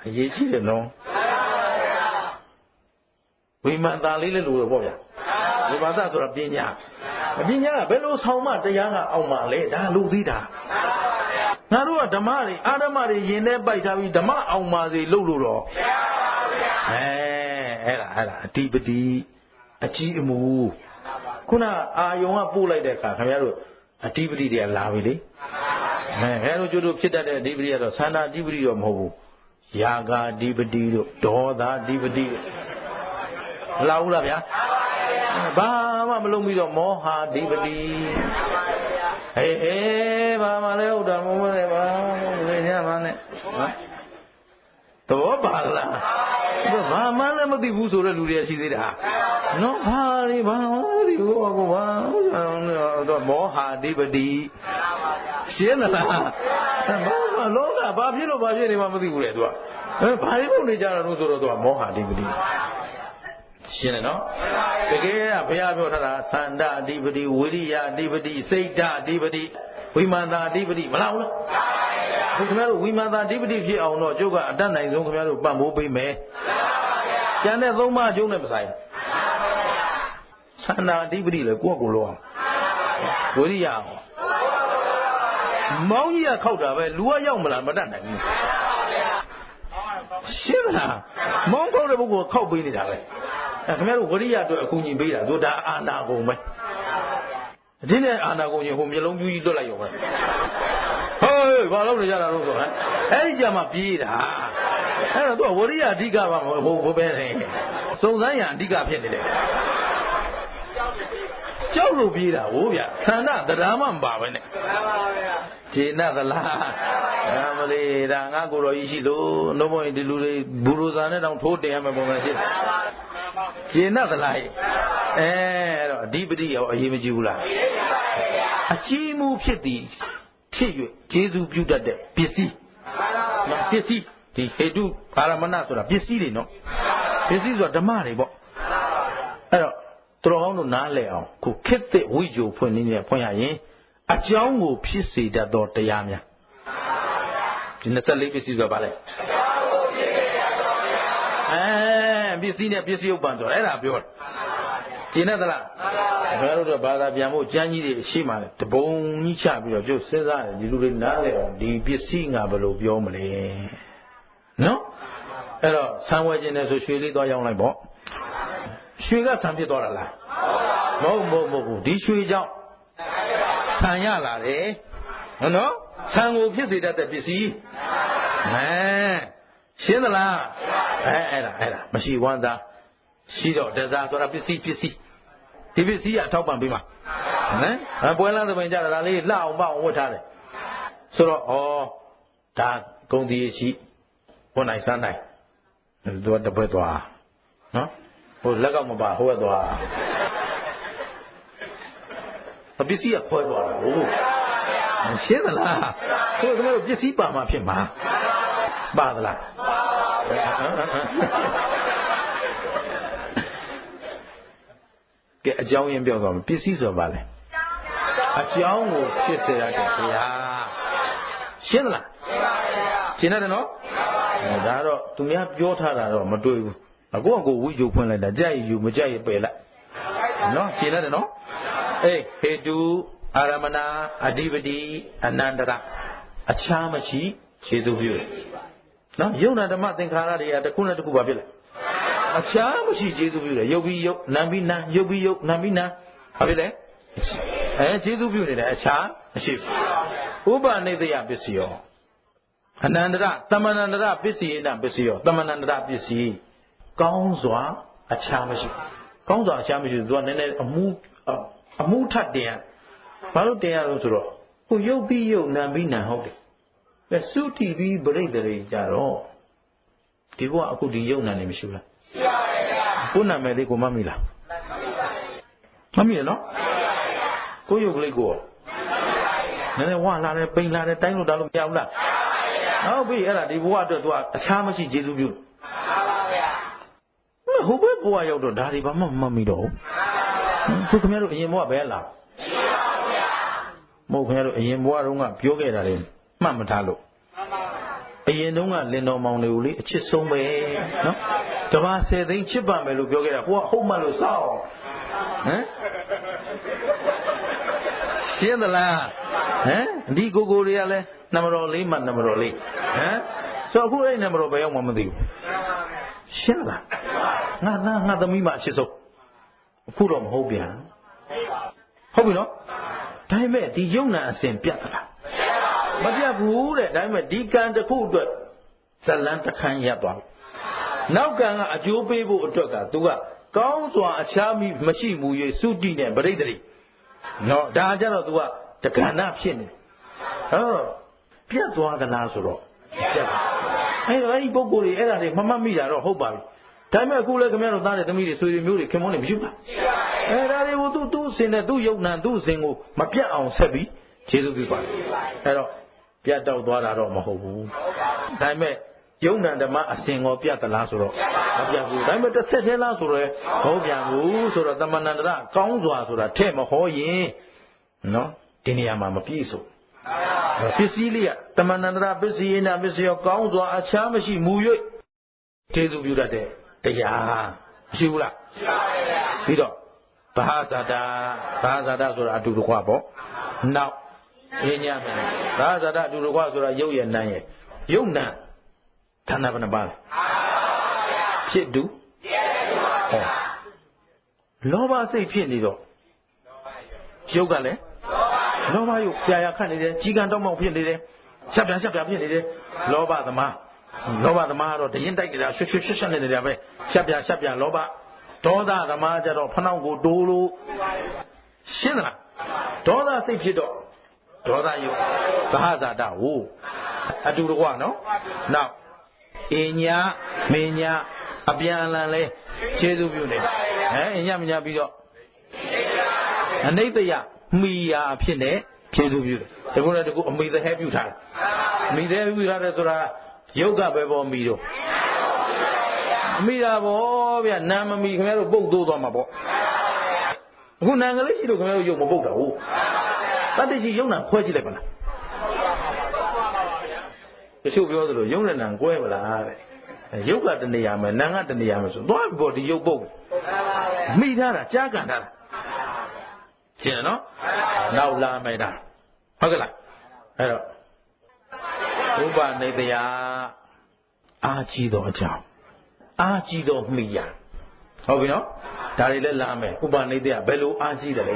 အရေးကြီးတယ်နော်ဝိမာန်သာလေးလည်းလို့ပေါ့ဗျာဝိမာန်သာဆိုတာပညာအပညာကဘယ်လိုဆောင်မှတရားကအောင်မှလဲဒါလူသေးတာငါတို့ကဓမ္မတွေအာဓမ္မတွေယင်ထဲပိုက်ထားပြီးဓမ္မအောင်ပါစေလို့လို့တော့အဲ့ဒါအဓိပတိအကြီးအမူခုနအာယုံကပို့လိုက်တဲ့အခါခင်ဗျားတို့အဓိပတိတွေကလာပြီလေခင်ဗျားတို့ကျတို့ဖြစ်တတ်တဲ့အဓိပတိကတော့သန္တာအဓိပတိတော့မဟုတ်ဘူးယာဂာအဓိပတိတို့ဒေါသအဓိပတိတို့လာဘူးလားဗျာဘာမှမလုံးပြီးတော့မောဟာအဓိပတိဟေးဘာမှလည်းဟုတ်တာမဟုတ်လေဘာမလဲညမှနဲ့သဘောပါလားဘာမှလည်းမသိဘူးဆိုတဲ့လူတွေရှိသေးတာနော်ဘာတွေဘာဒီဟိုကောဘာတော့မောဟာအဓိပတိရှင်းသလားဘာလောကဘာဖြစ်လို့ဘာဖြစ်နေမှမသိဘူးလေသူကဘာတွေလုပ်နေကြတာလို့ဆိုတော့သူကမောဟာအဓိပတိရှင်းတယ်နော်တကယ်ကဘုရားပြောထားတာသန္တာအဓိပတိဝိရိယအဓိပတိစိတ်ဓာအဓိပတိဝိမာန်သာအဓိပတိမလားဘူးလားခင်ဗျားတို့ဝိမာန်သာအဓိပတိဖြစ်အောင်တော့ကျုပ်ကအတတ်နိုင်ဆုံးခင်ဗျားတို့ပံ့ပိုးပေးမယ်ကျန်တဲ့သုံးပါးကျုံးနဲ့မဆိုင်သန္တာအဓိပတိလေကိုယ့်ကိုယ်လောအောင်ဝိရိယအောင်မောင်းကြီးကခောက်တာပဲလူကရောက်မလားမတတ်နိုင်ဘူးရှင်းလားမောင်းခောက်တဲ့ပုဂ္ဂိုလ်ခောက်ပေးနေတာပဲခင်ဗျားတို့ဝိရိယအတွက်အကူအညီပေးတာတို့ဒါအာနာကုန်ပဲဒီနေ့အာနာကုန်ကြီးဟိုမျိုးလုံးပြူးကြီးလွတ်လိုက်ရောပဲဟေးဘာလို့နေကြတာလို့ဆိုဟမ်အဲ့ဒီကြမှာပြေးတာ အဲ့တော့သူကဝရိယအဓိကပါဟိုပဲတယ်စုံစမ်းရအဓိကဖြစ်နေတယ်ကြောက်လို့ပြေးတာဟိုဗျဆန္ဒတရားမှမပါပဲနဲ့ဂျေနသလားအမလေးဒါငါကိုတော်ကြီးရှိလို့နှုတ်မရင်ဒီလူတွေဘူရိုဇာနဲ့တောင်ထိုးတင်ရမယ်ပုံစံဖြစ်ဂျေနသလားအဲ့တော့အဓိပတိရောအရေးမကြီးဘူးလားအကြီးမှုဖြစ်သည်ဖြစ်၍ကျေစုပြုတတ်တဲ့ပစ္စည်းပစ္စည်းဒီဟေတုအာရမဏဆိုတာပစ္စည်းတွေနော်ပစ္စည်းဆိုတာဓမ္မတွေပေါ့အဲ့တော့တော်ကောင်းတို့နားလည်အောင်ခုခေတ်သစ်ဝိဇ္ဇိုဖွင့်နေဖွင့်ရရင်အကြောင်းကိုဖြစ်စေတတ်သောတရားများဒီ24ပစ္စည်းဆိုတာဗါလဲပစ္စည်းနဲ့ပစ္စည်းဥပ္ပံဆိုအဲ့ဒါပြောတယ်ကျင်သလားဘယ်လိုတော့ဘာသာပြန်ဖို့ကျမ်းကြီးတွေရှိမှလဲတပုံကြီးချပြီးတော့ကျုပ်စဉ်းစားတယ်ဒီလူတွေနားလည်အောင်ဒီပစ္စည်းငါဘယ်လိုပြောမလဲနော်အဲ့တော့ဆံဝဲခြင်းနဲ့ဆိုရွှေလေးသွားရောင်းလိုက်ပေါ့ရွှေကဆံဖြစ်သွားတာလားမဟုတ်ဒီရွှေကြောင့်ဆံရလာတယ်နော်ဆံကိုဖြစ်စေတတ်တဲ့ပစ္စည်းရှင်းသလားအဲ့ဒါမရှိဝမ်းသာရှိတော့တစားဆိုတာပစ္စည်းဒီပစ္စည်းကအထောက်ပံ့ပေးမှာနော်ပွဲလမ်းသဘင်ကြတာလေးလှအောင်ပအောင်ဝတ်ထားတယ်ဆိုတော့ဒါဂုံတီရှိဘုံနိုင်စမ်းနိုင်သူကတပွဲသွားနော်ဟိုလက်ကောက်မပါဟိုဘက်သွားပစ္စည်းကခွဲသွားတာဟုတ်ရှင်းသလားသူကပစ္စည်းပါမှာဖြစ်မှာပါသလားကဲအကြောင်းရင်းပြောသွားမယ်ပစ္စည်းဆိုပါလေအကြောင်းကိုဖြစ်စေရတဲ့တရားရှင်းသလားရှင်းတယ်နော်ဒါတော့သူများပြောထားတာတော့မတွေ့ဘူးအခုကကိုဝိဇ္ဇိုဖွင့်လိုက်တာကြိုက်ယူမကြိုက်ပယ်လိုက်နော်ရှင်းတယ်နော်အေးဟေတုအာရမဏအဓိပတိအနန္တရအခြားမရှိခြေသူပြုနော်ယုံနာဓမ္မသင်္ခါရတွေကတစ်ခုနဲ့တစ်ခုပါဖြစ်လိုက်အခြားမရှိခြေသူပြုတယ်ယုတ်ပြီးယုတ်နာပြီးနာယုတ်ပြီးယုတ်နာပြီးနာဘာဖြစ်လဲခြေသူပြုနေတယ်အခြားမရှိဘူးဥပနိဒယပစ္စည်းရောအနန္တရသမဏန္တရပစ္စည်းနာပစ္စည်းရောသမဏန္တရပစ္စည်းကောင်းစွာအခြားမရှိကောင်းစွာအခြားမရှိသူကနည်းနည်းအမှုထပ်တင်ရဘာလို့တင်ရလို့ဆိုတော့ဟိုရုပ်ပြီးရုပ်နာပြီးနာဟုတ်တယ်ပဲသုတိပြီးပြိတ္တတွေကြတော့ဒီဘုရားအခုဒီရုပ်နာနေမရှိဘူးလားရှိပါရဲ့ကိုနာမည်လေးကိုမမိလားမမိရနော်ကိုရုပ်ကလေးကိုနည်းနည်းဝါလာတယ်ပိန်လာတယ်တိုင်းလို့တားလို့မရဘူးလားဟုတ်ပြီအဲ့ဒါဒီဘုရားအတွက်သူကအခြားမရှိကျေစုပြုဟိုဘက်ဘဝရောက်တော့ဒါတွေဘာမှမမိတော့ဘူးခင်ဗျားတို့အရင်ဘဝဘယ်လာမဟုတ်ခင်ဗျားတို့အရင်ဘဝတုန်းကပြောခဲ့တာတွေမှတ်မထားလို့အရင်တုန်းကလင်တော်မောင်တွေကိုလေအချစ်ဆုံးပဲနော်တပါး10သိန်းချစ်ပါမယ်လို့ပြောခဲ့တာကိုကဟုတ်မှလို့စောက်ရှင်းသလားဒီကိုတွေကလည်းနမတော်လေးမှနမတော်လေးဆိုအခုအဲ့နမတော်ဘယ်ရောက်မှမသိဘူးရှင်းလားငါသားငါသမီးမှအချစ်ဆုံးအခုတော့မဟုတ်ပြန်ဟုတ်ပြီနော်ဒါပေမဲ့ဒီယုံနာအစဉ်ပြတ်သလားမပြတ်ဘူးတဲ့ဒါပေမဲ့ဒီကံတစ်ခုအတွက်ဇလန်းတစ်ခန်းရပ်သွားနောက်ကံကအကျိုးပေးဖို့အတွက်ကသူကကောင်းစွာအခြားမရှိမူ၍သုတိနဲ့ပရိတ္တိနော်ဒါကြတော့သူကတက္ကဏဖြစ်နေပြတ်သွားသလားဆိုတော့ပြတ်သွားအဲ့ဒီပုဂ္ဂိုလ်တွေအဲ့ဒါတွေမမှတ်မိတာတော့ဟုတ်ပါပြီဒါပေမဲ့အခုလည်းခင်ဗျားတို့သားတဲ့သမီးတွေဆွေတွေမျိုးတွေခင်မုန်းနေမရှိဘူးလားအဲ့ဒါတွေကိုသူ့အစဉ်နဲ့သူ့ယုံနာသူ့အစဉ်ကိုမပြတ်အောင်ဆက်ပြီးခြေစုပ်ပြပါအဲ့တော့ပြတ်တော့သွားတာတော့မဟုတ်ဘူးဒါပေမဲ့ယုံနာဓမ္မအစဉ်ကိုပြတ်သလားဆိုတော့မပြတ်ဘူးဒါပေမဲ့တစ်ဆက်သေးလားဆိုတော့မဟုတ်ပြန်ဘူးဆိုတော့သမဏန္တရကောင်းစွာဆိုတာထဲ့မဟောရင်နော်ဒီနေရာမှာမပြည့်စုံပစ္စည်းလေးကတမဏန္တရပစ္စည်းနာပစ္စည်းရောကောင်းစွာအခြားမရှိမူ၍ကျေစုပြုတတ်တဲ့တရားမရှိဘူးလားရှိပါရဲ့ပြီးတော့ဘာဇာတာဆိုတာအတူတကွပေါ့နောက်အင်းညမယ်ဘာဇာတာအတူတကွဆိုတာရုပ်ရဲ့နာရဲ့ရုပ်နာဌာနဘယ်နှပါလဲဖြစ်တူဟောလောဘစိတ်ဖြစ်နေတော့ရုပ်ကလည်းလောဘယုတ်ပြာခတ်နေတယ်ကြီးကံတောက်မောက်ဖြစ်နေတယ်ရှက်ပြဖြစ်နေတယ်လောဘသမား လောဘသမားကတော့တရင်တိုက်ကြတာရွှွှွနေတယ်ပဲရှက်ပြလောဘဒေါသသမားကြတော့ဖနှောက်ကိုတိုးလို့ရှင်းသလားဒေါသစိတ်ဖြစ်တော့ဒေါသယုတ်သဟဇာတဝအတူတကွနော်နောက်အင်းညာမင်းညာအပြန်အလှန်လဲကျေးဇူးပြုနေအင်းညာမညာပြီးတော့အနိစ္စယမိယာအဖြစ်နဲ့ကျေးဇူးပြုတယ်တကူနဲ့တကူအမိသဟဲပြုထားတယ်အမိသဟဲပြုထားတယ်ဆိုတာယုတ်ကပဲပေါ်မိတော့အမိတာပေါ့ဗျနာမမီခင်ဗျားတို့ပုတ်တိုးသွားမှာပေါ့အခုနာကလေးရှိလို့ခင်ဗျားတို့ယုတ်မပုတ်တာဟုတ်တတ္တိရှိယုတ်နာခွဲကြည့်လိုက်ပါလားတချို့ပြောသလိုယုတ်နဲ့နာကွဲပါလားတဲ့ယုတ်ကတနေရာမယ်နာကတနေရာမယ်ဆိုသွားပြီပေါ့ဒီယုတ်ပုတ်မိထားတာကြားကန်ထားတာရှင်းနော်နောက်လာမယ်တာဟုတ်ကလားအဲ့တော့ဥပနိတယအာကြီးသောအကြောင်းအာကြီးသောမိယာဟုတ်ပြီနော်ဒါတွေလည်းလာမယ်ဥပနိတယဘယ်လိုအာကြီးတယ်လဲ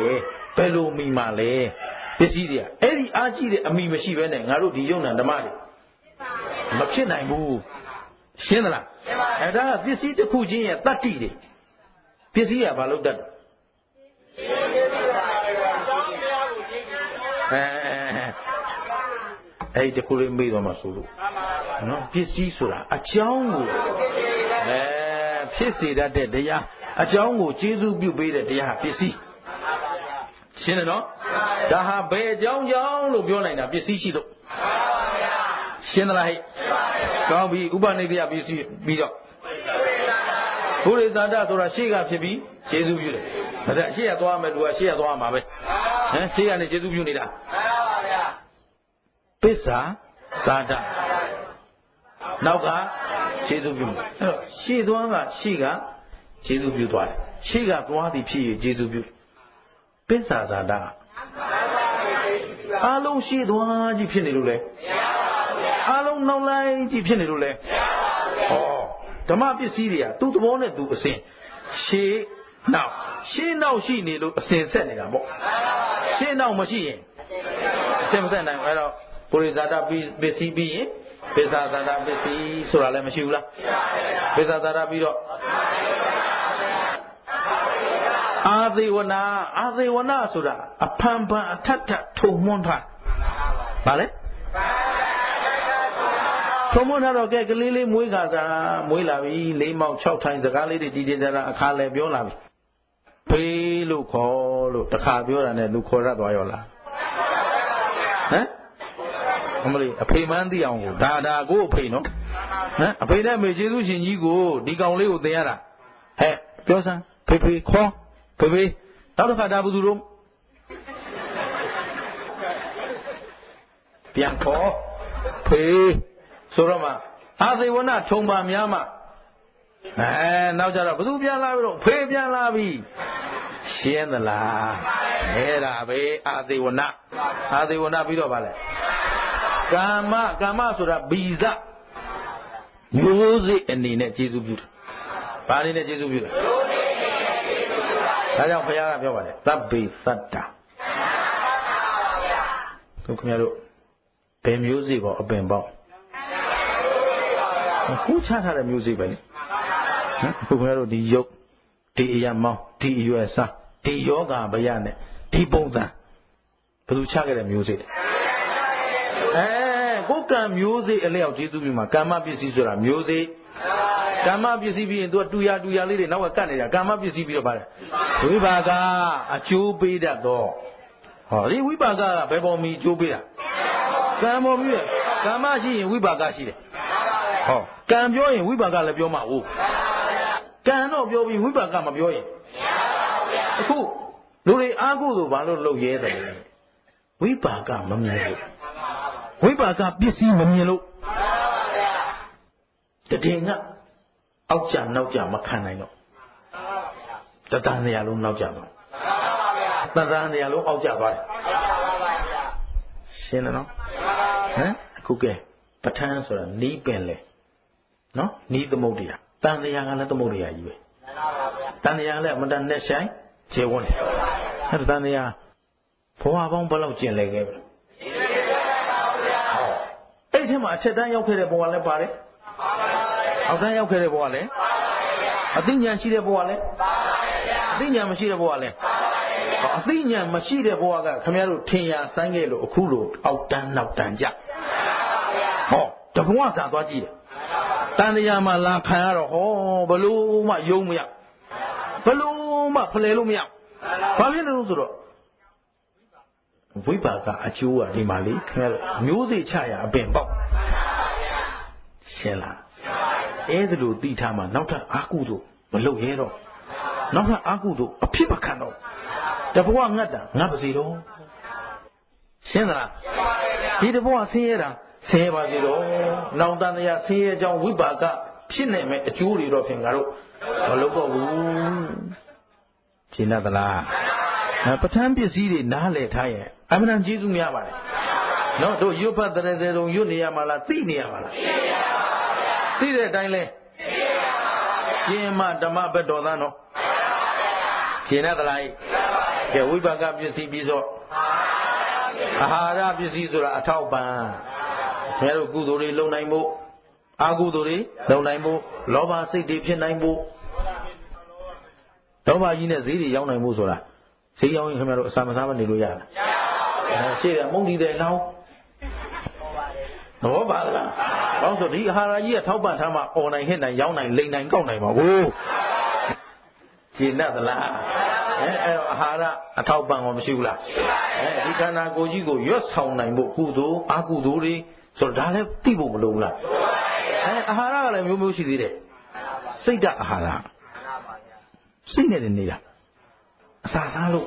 ဘယ်လိုမိမှလဲပစ္စည်းတွေကအဲ့ဒီအာကြီးတဲ့အမိမရှိဘဲနဲ့ငါတို့ဒီယုံနာဓမ္မတွေမဖြစ်နိုင်ဘူးရှင်းသလားအဲ့ဒါကပစ္စည်းတစ်ခုချင်းရဲ့တတ္တိတွေပစ္စည်းကဘာလို့တတ်အဲ့ဒီတစ်ခုလေးမေးတော့မှဆိုလို့နော်ပစ္စည်းဆိုတာအကြောင်းကိုဖြစ်စေတတ်တဲ့တရားအကြောင်းကိုကျေးဇူးပြုပေးတဲ့တရားပစ္စည်းရှင်းတယ်နော်ဒါဟာဘယ်အကြောင်းကြောင့်လို့ပြောနိုင်တာပစ္စည်းရှိလို့ရှင်းသလားဟဲ့ကောင်းပြီဥပနိဒေယပစ္စည်းပြီးတော့ဘုရိသတာဆိုတာရှေ့ကဖြစ်ပြီးကျေးဇူးပြုတယ်ဒါရှေ့ကသွားမယ်သူကရှေ့ကသွားမှာပဲရှေ့ကနေကျေးဇူးပြုနေတာပစ္စာသာဒနောက်ကကျေးဇူးပြုအဲ့တော့ရှေ့သွားကရှေ့ကကျေးဇူးပြုသွားတယ်ရှေ့ကသွားသည်ဖြစ်ရင်ကျေးဇူးပြုပစ္စာသာဒအားလုံးရှေ့သွားကြီးဖြစ်နေလို့လေအားလုံးနောက်လိုက်ကြီးဖြစ်နေလို့လေဟောဓမ္မပစ္စည်းတွေကသူ့သဘောနဲ့သူအစဉ်ရှေ့နောက်ရှိနေလို့အစဉ်ဆက်နေတာပေါ့ရှေ့နောက်မရှိရင်အစဉ်မဆက်နိုင်အဲ့တော့ပုရိသတာပစ္စည်းပြီးရင်ပစ္စာသာဒပစ္စည်းဆိုတာလည်းမရှိဘူးလားပစ္စာသာဒပြီးတော့အာသေဝနာဆိုတာအဖန်ဖန်အထက်ထထုံမွန်းထားဗါလဲထုံမွန်းထားတော့ကဲကလေးလေးမွေးခါစားမွေးလာပြီ၄မောက်6ထိုင်စကားလေးတွေတည်တည်တာအခါလဲပြောလာပြီဖေးလို့ခေါ်လို့တခါပြောတာနဲ့လူခေါ်ရသွားရောလားဟမ်အမလေးအဖေမှန်းသိအောင်ကိုဒါကိုအဖေနော်ဟမ်အဖေနဲ့မေကျေးဇူးရှင်ကြီးကိုဒီကောင်လေးကိုသင်ရတာဟဲ့ပြောစမ်းဖေခေါ်ဖေနောက်တစ်ခါဒါဘယ်သူတို့ပြန်ခေါ်ဖေဆိုတော့မှအာသေဝနာထုံပါများမှနောက်ကြတော့ဘယ်သူပြန်လာပြီတော့ဖေပြန်လာပြီရှင်းသလားအဲ့ဒါပဲအာသေဝနာပြီးတော့ဗါလဲကာမဆိုတာဘီဇမျိုးစိအနေနဲ့ကျေးဇူးပြုတယ်။ဘာအနေနဲ့ကျေးဇူးပြုလဲ။ဒါကြောင့်ဘုရားကပြောပါတယ်သဗ္ဗေသတ္တာ။ခင်ဗျားတို့ဘယ်မျိုးစိပေါ့အပင်ပေါ့ခုချထားတဲ့မျိုးစိပဲလေ။အခုခင်ဗျားတို့ဒီယုတ်ဒီအရာမောင်းဒီအရွယ်စားဒီယောဂဗယနဲ့ဒီပုံစံဘယ်သူချခဲ့တဲ့မျိုးစိလဲကိုယ်ကံမျိုးစိအလျောက်ကျေးဇူးပြုမှာကာမပစ္စည်းဆိုတာမျိုးစိကာမပစ္စည်းပြီးရင်သူကတူရလေးတွေနောက်ကကတ်နေတာကာမပစ္စည်းပြီးတော့ပါတယ်ဝိပါကအကျိုးပေးတတ်တော့ဟောဒီဝိပါကဘယ်ပေါ်မီအကျိုးပေးတာကံပေါ်မီကာမရှိရင်ဝိပါကရှိတယ်ဟောကံပြောရင်ဝိပါကလည်းပြောမှာဟုတ်ကံတော့ပြောပြီးဝိပါကမပြောရင်အခုလူတွေအားကိုးဆိုဘာလို့လုပ်ရဲတယ်လဲဝိပါကမမြင်ဘူးဝိပါကပစ္စည်းမမြင်လို့တည်ငါအောက်ကြနောက်ကြမခံနိုင်တော့တတန်နေရာလုံးနောက်ကြတော့တတန်နေရာလုံးအောက်ကြသွားတယ်ရှင်းတယ်နော်ဟမ်အခုကဲပဋ္ဌာန်းဆိုတာနီးပင်လေနော်နီးသမုဒ္ဒရာတန်နေရာကလည်းသမုဒ္ဒရာကြီးပဲတန်နေရာလည်းအမတန်နဲ့ဆိုင်ခြေဝန်းတယ်အဲ့ဒါတန်နေရာဘဝပေါင်းဘယ်လောက်ကျင်လဲခဲ့ပြီအဲ့ဒီမှာအထက်တန်းရောက်ခဲ့တဲ့ဘဝလည်းပါတယ် အောက်တန်းရောက်ခဲ့တဲ့ဘဝလဲအသိဉာဏ်ရှိတဲ့ဘဝလဲအသိဉာဏ်မရှိတဲ့ဘဝလဲအသိဉာဏ်မရှိတဲ့ဘဝကခင်ဗျားတို့ထင်ရဆိုင်ခဲ့လို့အခုလိုအောက်တန်းနောက်တန်းကြဟောတဘဝစာသွားကြည့်တယ်တန်တရားမှာလာခံရတော့ဟောဘလို့မှယုံမရဘလို့မှဖလှယ်လို့မရဘာဖြစ်လို့ဆိုတော့ဝိပါကအကျိုးကဒီမှာလေခင်ဗျားတို့မျိုးစေ့ချရအပင်ပေါက်ရှင်းလားအဲ့ဒါလိုသိထားမှနောက်ထပ်အာကုသို့မလုပ်ရဲတော့နောက်ထပ်အာကုသို့အဖြစ်မခံတော့တဘဝငတ်တာငတ်ပါစေတော့ရှင်းသလားဒီတဘဝဆင်းရဲတာဆင်းရဲပါစေတော့နောင်တန်တရားဆင်းရဲကြောင်းဝိပါကဖြစ်နေမဲ့အကျိုးတွေတော့ဖြင့်ငါတို့မလုပ်တော့ဘူးရှင်းသလားပဋ္ဌာန်းပစ္စည်းတွေနားလည်ထားရင်အမှန်တန်ကျေးဇူးများပါတယ်နော်တို့ရွတ်ဖတ်တဲ့စေတုံရွတ်နေရမှာလားသိနေရမှာလားသိတဲ့အတိုင်းလဲကျင့်မဓမ္မဘက်တော်သားနော်ရှင်းသလားကဲဝိပါကပစ္စည်းပြီးတော့အာဟာရပစ္စည်းဆိုတာအထောက်ပံ့ခင်ဗျားတို့ကုသိုလ်တွေလုပ်နိုင်ဖို့အကုသိုလ်တွေလုပ်နိုင်ဖို့လောဘစိတ်တွေဖြစ်နိုင်ဖို့လောဘကြီးနဲ့ဈေးတွေရောက်နိုင်ဖို့ဆိုတာဈေးရောက်ရင်ခင်ဗျားတို့အစာမစားမနေလို့ရလားရှေ့ကမုန်တီတဲ့လောင်းသဘောပါလားဘာလို့ဆိုဒီအာဟာရကြီးကထောက်ပံ့ထားမှអော်နိုင်ဟစ်နိုင်ရောင်းနိုင်လိန်နိုင်ကောက်နိုင်ပါဘူးရှင်းသလားအဲ့တော့အာဟာရအထောက်ပံ့ကောမရှိဘူးလားဒီခန္ဓာကိုယ်ကြီးကိုရွတ်ဆောင်နိုင်ဖို့ကုသိုလ်အကုသိုလ်တွေဆိုတော့ဒါလည်းသိဖို့မလိုဘူးလားအာဟာရကလည်းမျိုးမျိုးရှိသေးတယ်စိတ်ဓာတ်အာဟာရစိတ်နဲ့နေတာအစာစားလို့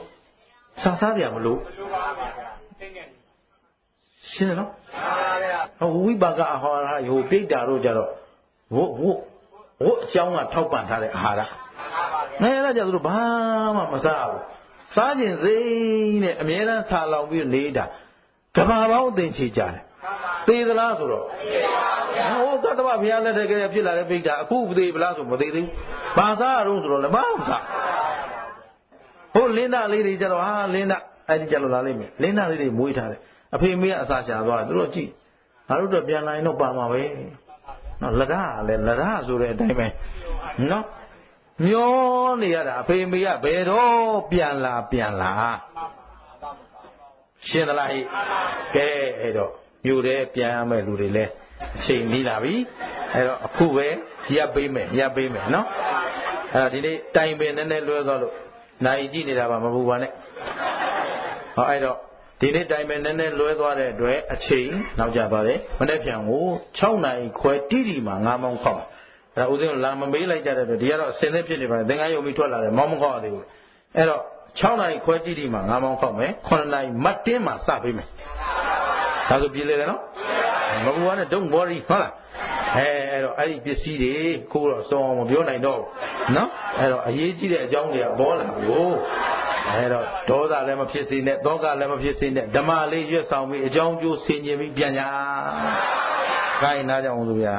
စားကြရမလို့ရှင်းတယ်နော်ဟိုဝိပါကအာဟာရဟိုပြိတ္တာတို့ကြတော့ဝတ်အကြောင်းကထောက်ပံ့ထားတဲ့အာဟာရအဲ့ဒါကြသူတို့ဘာမှမစားဘူးစားခြင်းစိတ်နဲ့အမြဲတမ်းဆာလောင်ပြီးနေတာကဘာပေါင်းအသင်ချေကြတယ်သေသလားဆိုတော့ဟိုသတ္တဝဘုရားလက်ထက်ကလေးဖြစ်လာတဲ့ပိဋကအခုသေဗလားဆိုမသေးသေးဘူးဘာစားရတော့ဆိုတော့လည်းဘာမှစားဟိုလင်းသားလေးတွေကြတော့ဟာလင်းသားအဲ့ဒီကြလို့လာလိမ့်မယ်လင်းသားလေးတွေမွေးထားတယ်အဖေမေကအစာရှာသွားတယ်သူတို့ကြည့်ငါတို့တော့ပြန်လာရင်တော့ပါမှာပဲနော်လက်ဓာလည်းလက်ဓာဆိုတဲ့အတိုင်းပဲနော်မျောနေရတာအဖေမေကဘယ်တော့ပြန်လာရှင်းသလားဟိကဲအဲ့တော့မြို့ထဲပြန်ရမယ့်လူတွေလဲအချိန်နီးလာပြီအဲ့တော့အခုပဲရပ်ပေးမယ်နော်အဲ့ဒီနေ့တိုင်ပင်နည်းနည်းလွဲသွားလို့နိုင်ကြည့်နေတာပါမပူပါနဲ့ဟောအဲ့တော့ဒီနေ့တိုင်ပင်နည်းနည်းလွဲသွားတဲ့အတွက်အချိန်နောက်ကျသွားတယ်မနေ့ပြန်ကို6နာရီခွဲတိတိမှာ9မောင်းခောက်အဲ့ဒါဦးဇင်းလာမမေးလိုက်ကြတဲ့အတွက်ဒီကတော့အစင်းသက်ဖြစ်နေပါတယ်သင်္ကန်းယုံပြီးထွက်လာတယ်မောင်းမခောက်ရသေးဘူးအဲ့တော့6နာရီခွဲတိတိမှာ9မောင်းခောက်မယ်9နာရီမတ်တင်းမှာစပေးမယ်ဒါဆိုပြေးလေတယ်နော်မပူပါနဲ့ don't worry ဟုတ်လားအဲ့တော့အဲ့ဒီပစ္စည်းတွေခိုးတော့စောအောင်မပြောနိုင်တော့ဘူးနော်အဲ့တော့အရေးကြီးတဲ့အကြောင်းတွေကပေါ်လာပြီကိုအဲ့တော့ဒေါသလည်းမဖြစ်စေနဲ့သောကလည်းမဖြစ်စေနဲ့ဓမ္မလေးရွတ်ဆောင်ပြီးအကြောင်းကျိုးဆင်ခြင်ပြီးပြန်ညာခိုင်းနာကြအောင်လို့ဗျာ